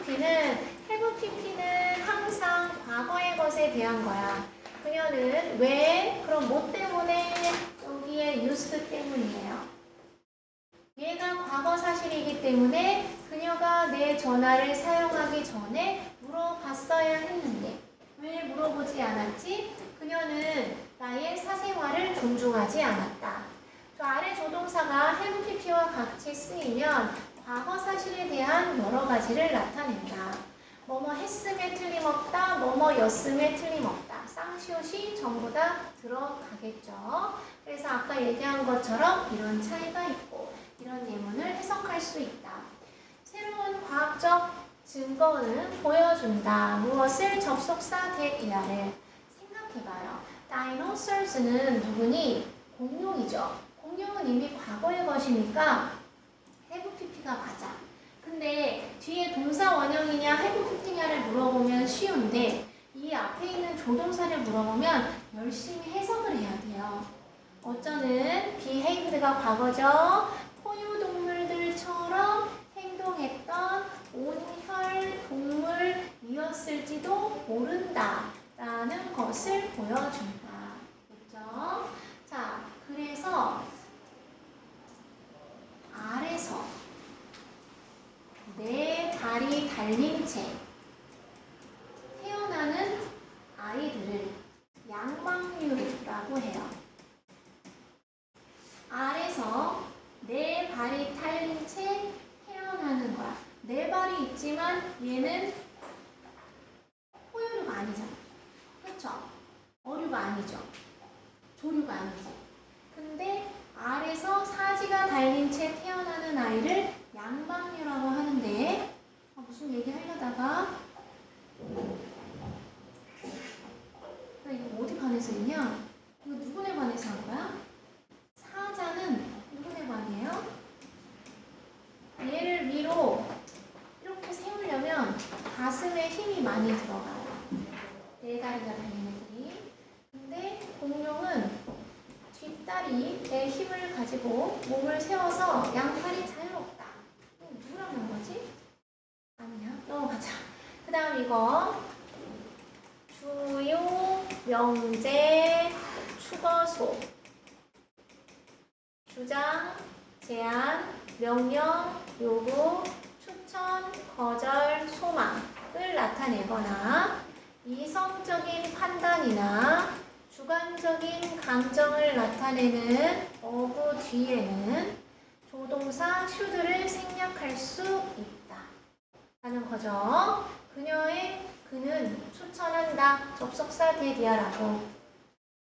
Speaker 1: pp는 항상 과거의 것에 대한 거야. 그녀는 왜? 그럼 뭐 때문에? 여기에 used 때문이에요. 얘가 과거 사실이기 때문에 그녀가 내 전화를 사용하기 전에 물어봤어야 했는데 왜 물어보지 않았지? 그녀는 나의 사생활을 존중하지 않았다. 저 아래 조동사가 have pp와 같이 쓰이면 과거 사실에 대한 여러 가지를 나타낸다. 뭐뭐 했음에 틀림없다, 뭐뭐였음에 틀림없다. 쌍시옷이 전부 다 들어가겠죠. 그래서 아까 얘기한 것처럼 이런 차이가 있고 이런 예문을 해석할 수 있다. 새로운 과학적 증거는 보여준다. 무엇을? 접속사 대이하를 생각해봐요. 다이노서스는 누구니? 공룡이죠. 공룡은 이미 과거의 것이니까 have pp가 맞아. 근데 뒤에 동사 원형이냐 have pp냐를 물어보면 쉬운데 이 앞에 있는 조동사를 물어보면 열심히 해석을 해야 돼요. 어쩌는 behaved가 과거죠. 포유동물들처럼 행동했던 온혈 동물이었을지도 모른다 라는 것을 보여준다. 됐죠? 자, 그래서 아래서 네 발이 달린 채 태어나는 아이들을 양방류라고 해요. 아래서 네 발이 달린 채 태어나는 거야. 네 발이 있지만 얘는 포유류가 아니잖아. 그렇죠? 어류가 아니죠. 조류가 아니지. 근데 알에서 사지가 달린 채 태어나는 아이를 양방류라고 하는데 무슨 얘기 하려다가 나 이거 어디 반해서 있냐? 이거 누구네 반해서 한 거야? 사자는 누구네 반이에요? 얘를 위로 이렇게 세우려면 가슴에 힘이 많이 들어가요. 네 다리가 달린 애들이. 근데 공룡은 뒷다리에 힘을 가지고 몸을 세워서 양팔이 자유롭다. 누구랑 한 거지? 아니야. 넘어가자. 그 다음 이거 주요, 명제, 추거소, 주장, 제안, 명령, 요구, 추천, 거절, 소망을 나타내거나 이성적인 판단이나 주관 주관적인 감정을 나타내는 어구 뒤에는 조동사 should를 생략할 수 있다 하는 거죠. 그는 추천한다. 접속사 대디아라고.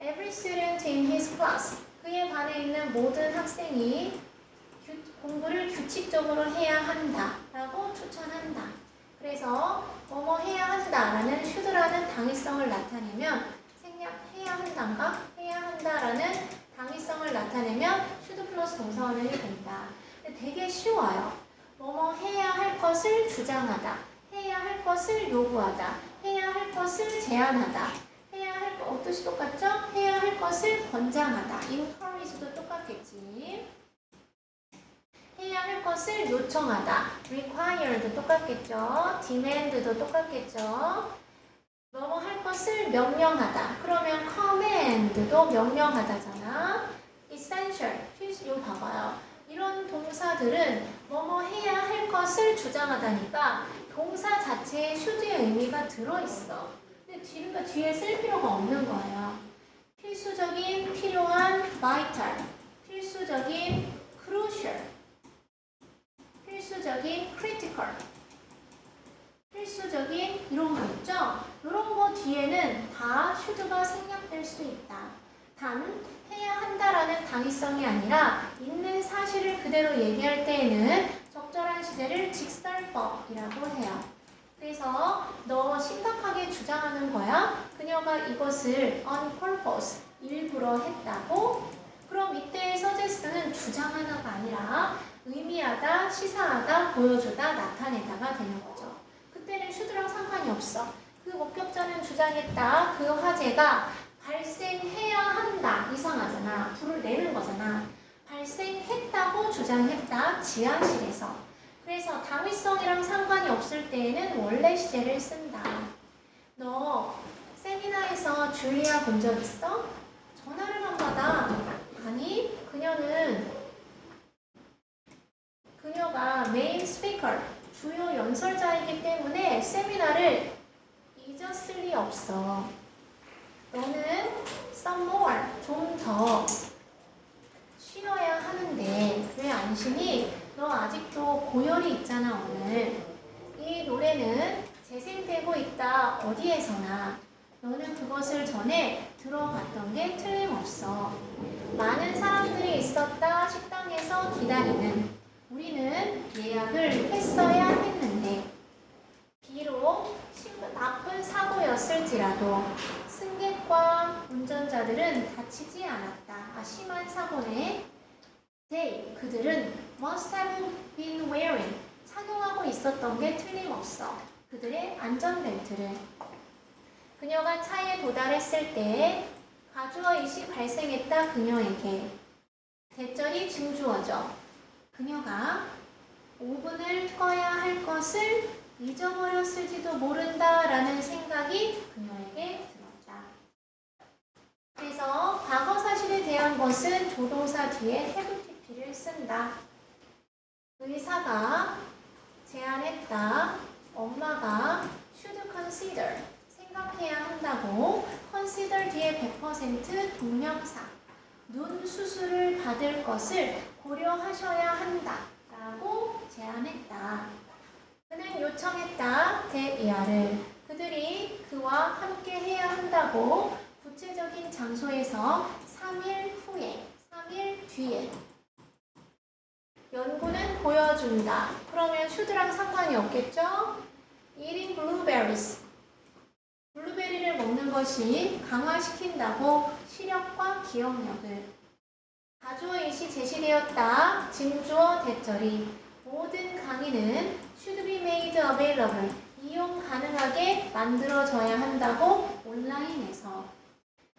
Speaker 1: Every student in his class. 그의 반에 있는 모든 학생이 공부를 규칙적으로 해야 한다 라고 추천한다. 그래서 뭐뭐 해야 한다라는 should라는 당위성을 나타내면 생략해야 한다인가? 해야 한다라는 당위성을 나타내면 should 플러스 동사원형이 된다. 근데 되게 쉬워요. 뭐뭐 해야 할 것을 주장하다. 해야 할 것을 요구하다. 해야 할 것을 제안하다. 해야 할 것, 뜻이 똑같죠? 해야 할 것을 권장하다. encourage도 똑같겠지. 해야 할 것을 요청하다. require도 똑같겠죠. demand도 똑같겠죠. 뭐뭐 할 것을 명령하다. 그러면 command도 명령하다잖아. essential, 필수, 이거 봐봐요. 이런 동사들은 뭐뭐 해야 할 것을 주장하다니까 동사 자체에 should의 의미가 들어있어. 근데 뒤에 쓸 필요가 없는 거예요. 필수적인, 필요한, vital, 필수적인, crucial, 필수적인, critical, 필수적인 이런 거 있죠? 이런 거 뒤에는 다 should가 생략될 수 있다. 단 해야 한다라는 당위성이 아니라 있는 사실을 그대로 얘기할 때에는 적절한 시제를 직설법이라고 해요. 그래서 너 심각하게 주장하는 거야? 그녀가 이것을 on purpose, 일부러 했다고? 그럼 이때의 suggest는 주장하다가 아니라 의미하다, 시사하다, 보여주다, 나타내다가 되는 거죠. 그때는 should랑 상관이 없어. 그 목격자는 주장했다. 그 화재가 발생해야 한다. 이상하잖아. 불을 내는 거잖아. 발생했다고 주장했다. 지하실에서. 그래서 당위성이랑 상관이 없을 때에는 원래 시제를 쓴다. 너 세미나에서 줄리아 본 적 있어? 전화를 안 받아. 아니, 그녀가 메인 스피커, 주요 연설자이기 때문에 세미나를 잊었을 리 없어. 너는 some more, 좀 더 쉬어야 하는데 왜 안 쉬니? 너 아직도 고열이 있잖아 오늘. 이 노래는 재생되고 있다 어디에서나. 너는 그것을 전에 들어봤던 게 틀림없어. 많은 사람들이 있었다 식당에서 기다리는. 우리는 예약을 했어야 했는데 비록 나쁜 사고였을지라도 승객과 운전자들은 다치지 않았다. 심한 사고네. 그들은 must have been wearing, 착용하고 있었던 게 틀림없어. 그들의 안전벨트를. 그녀가 차에 도달했을 때 가주어잇이 발생했다. 그녀에게. 대절이 증주어죠. 그녀가 오븐을 꺼야 할 것을 잊어버렸을지도 모른다라는 생각이 그녀에게 들었다. 그래서 과거 사실에 대한 것은 조동사 뒤에 have TP를 쓴다. 의사가 제안했다. 엄마가 should consider, 생각해야 한다고. consider 뒤에 100% 동명사. 눈 수술을 받을 것을 고려하셔야 한다. 라고 제안했다. 그는 요청했다. 대이하를. 그들이 그와 함께 해야 한다고 구체적인 장소에서 3일 후에, 3일 뒤에. 연구는 보여준다. 그러면 should랑 상관이 없겠죠? Eating blueberries. 블루베리를 먹는 것이 강화시킨다고 시력과 기억력을. 가주어잇이 제시되었다. 진주어 대절이. 모든 강의는 should be made available. 이용 가능하게 만들어져야 한다고 온라인에서.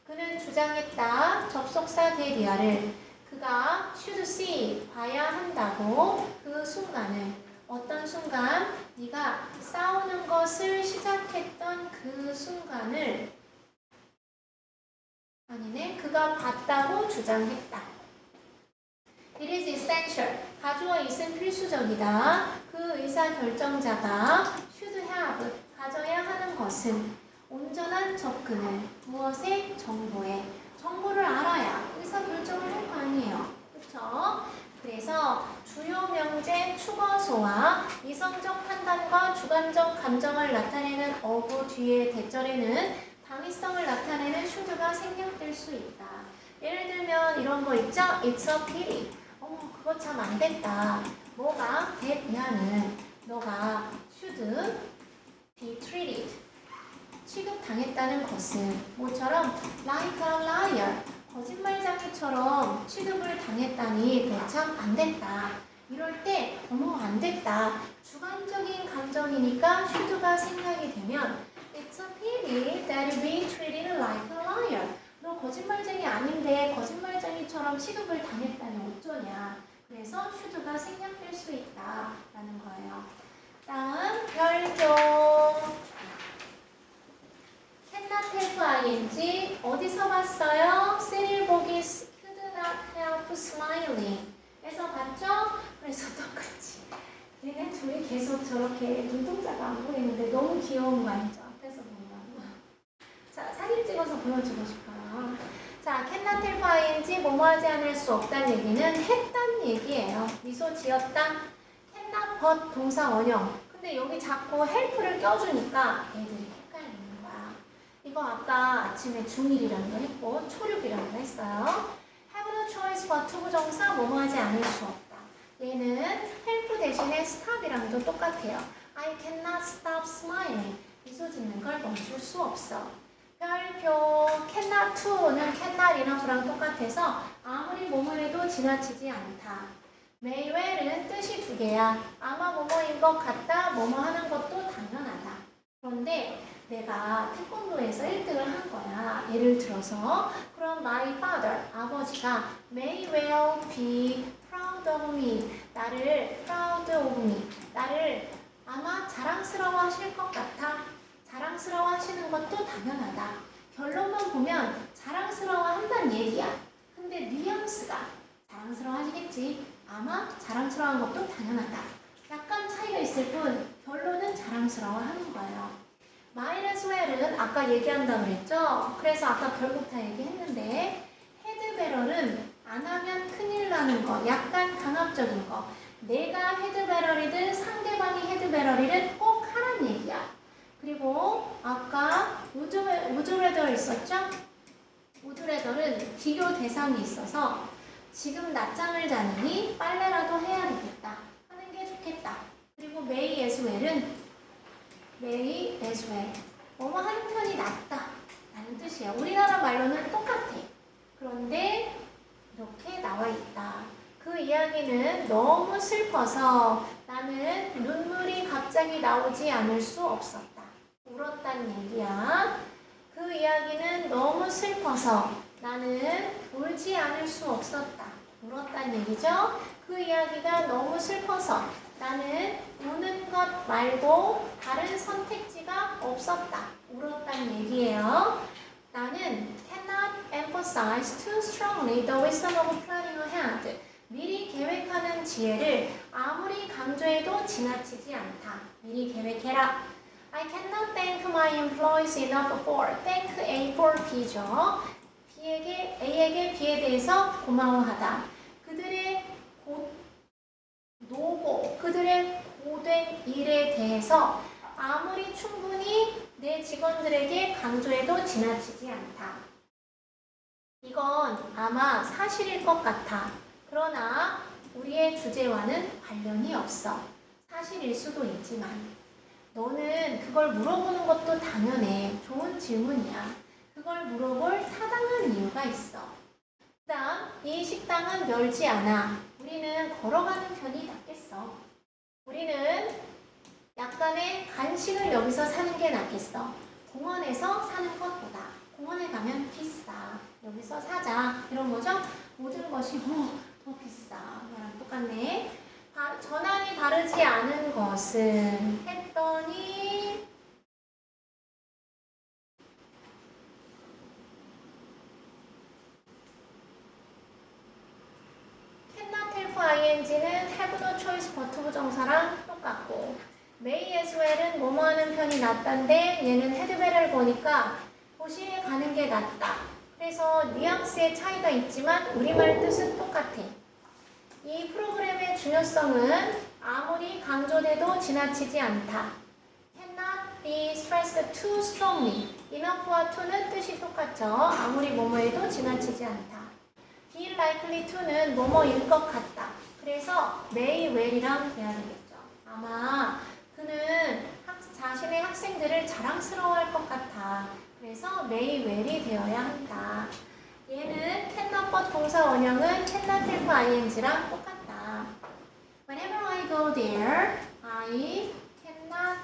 Speaker 1: 그는 주장했다. 접속사 대리아를. 그가 should see, 봐야 한다고. 그 순간을. 어떤 순간? 네가 싸우는 것을 시작했던 그 순간을. 아니네. 그가 봤다고 주장했다. It is essential. 가주어잇은 필수적이다. 그 의사결정자가 should have, 가져야 하는 것은 온전한 접근을. 무엇에? 정보에. 뒤에 대절에는 당위성을 나타내는 should가 생략될 수 있다. 예를 들면 이런 거 있죠? It's a pity. 그거 참 안 됐다. 뭐가? that냐는 너가 should be treated. 취급당했다는 것은 뭐처럼 like a liar. 거짓말쟁이처럼 취급을 당했다니 그거 참 안 됐다. 이럴 때 안 됐다. 주관적인 감정이니까 should가 생략이 되면 It's a pity that you be treated like a liar. 너 거짓말쟁이 아닌데 거짓말쟁이처럼 취급을 당했다니 어쩌냐. 그래서 should가 생략될 수 있다라는 거예요. 다음 별종. cannot help ing 어디서 봤어요? 세릴 보기 could not help smiling 에서 봤죠? 그래서 똑같이 얘네 둘이 계속 저렇게 눈동자가 안 보이는데 너무 귀여운 거 알죠? 앞에서 보면 자, 사진 찍어서 보여주고 싶어요. 자, cannot help ing 뭐뭐 하지 않을 수 없다는 얘기는 했단 얘기예요. 미소 지었다. cannot but 동사 원형. 근데 여기 자꾸 help를 껴주니까 애들이 헷갈리는 거야. 이거 아까 아침에 중1이라는 거 했고 초육이라는 거 했어요. have no choice but 부정사 뭐뭐 하지 않을 수 없다. 얘는 help 대신에 stop이랑도 똑같아요. I cannot stop smiling. 미소 짓는 걸 멈출 수 없어. 별표 cannot to는 cannot enough랑 똑같아서 아무리 뭐뭐 해도 지나치지 않다. may well은 뜻이 두 개야. 아마 뭐뭐인 것 같다. 뭐뭐 하는 것도 당연하다. 그런데 내가 태권도에서 1등을 한 거야. 예를 들어서 그럼 my father, 아버지가 may well be proud of me. 나를 proud of me. 나를 아마 자랑스러워 하실 것 같아. 자랑스러워 하시는 것도 당연하다. 결론만 보면 자랑스러워 한다는 얘기야. 근데 뉘앙스가 자랑스러워 하시겠지. 아마 자랑스러워한 것도 당연하다. 약간 차이가 있을 뿐 결론은 자랑스러워 하는 거예요. might as well은 아까 얘기한다고 그랬죠? 그래서 아까 결국 다 얘기했는데 head better는 안 하면 큰일 나는 거, 약간 강압적인 거. 내가 head better이든 상대방이 head better이든 꼭 하란 얘기야. 그리고 아까 would rather 있었죠? would rather는 비교 대상이 있어서 지금 낮잠을 자느니 빨래라도 해야 되겠다. 하는 게 좋겠다. 그리고 may as well은 may as well. 뭐뭐 하는 편이 낫다. 라는 뜻이에요. 우리나라 말로는 똑같아. 그런데 이렇게 나와 있다. 그 이야기는 너무 슬퍼서 나는 눈물이 갑자기 나오지 않을 수 없었다. 울었단 얘기야. 그 이야기는 너무 슬퍼서 나는 울지 않을 수 없었다. 울었단 얘기죠. 그 이야기가 너무 슬퍼서 나는 우는 것 말고 다른 선택지가 없었다. 울었단 얘기예요. 나는 cannot emphasize too strongly the wisdom of planning ahead. 미리 계획하는 지혜를 아무리 강조해도 지나치지 않다. 미리 계획해라. I cannot thank my employees enough for. thank A for B죠. A에게 B에 대해서 고마워하다. 그들의 노고, 그들의 고된 일에 대해서 아무리 충분히 내 직원들에게 강조해도 지나치지 않다. 이건 아마 사실일 것 같아. 그러나 우리의 주제와는 관련이 없어. 사실일 수도 있지만 너는 그걸 물어보는 것도 당연해. 좋은 질문이야. 그걸 물어볼 타당한 이유가 있어. 그 다음, 이 식당은 멀지 않아. 우리는 걸어가는 편이 낫겠어. 우리는 약간의 간식을 여기서 사는 게 낫겠어. 공원에서 사는 것보다. 공원에 가면 비싸. 여기서 사자. 이런 거죠? 모든 것이 더 비싸. 이거랑 똑같네. 전환이 바르지 않은 것은 했더니 cannot help ing는 have no choice but 부정사랑 똑같고 may as well은 뭐뭐 하는 편이 낫단데 얘는 had better를 보니까 도시에 가는 게 낫다. 그래서 뉘앙스의 차이가 있지만 우리말 뜻은 똑같아. 이 프로그램의 중요성은 아무리 강조돼도 지나치지 않다. cannot be stressed too strongly. enough와 to는 뜻이 똑같죠. 아무리 뭐뭐해도 지나치지 않다. be likely to는 뭐뭐일 것 같다. 그래서 may well이랑 돼야 되겠죠. 아마 그는 자신의 학생들을 자랑스러워할 것 같아. 그래서 may well이 되어야 한다. 얘는 cannot but 동사 원형은 cannot help ing랑 똑같다. Whenever I go there, I cannot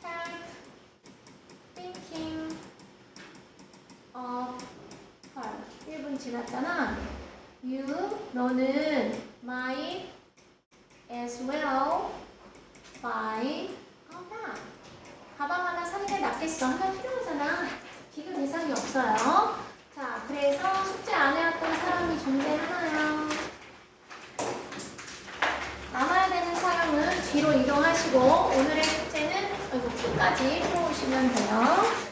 Speaker 1: help thinking of her. 1분 지났잖아. 너는 might as well buy a bag. 가방 하나 사는 게 낫겠어. 하나 필요하잖아. 비교 대상이 없어요. 자, 그래서 숙제 안 해왔던 사람이 존재하나요? 남아야 되는 사람은 뒤로 이동하시고 오늘의 숙제는 끝까지 풀어오시면 돼요.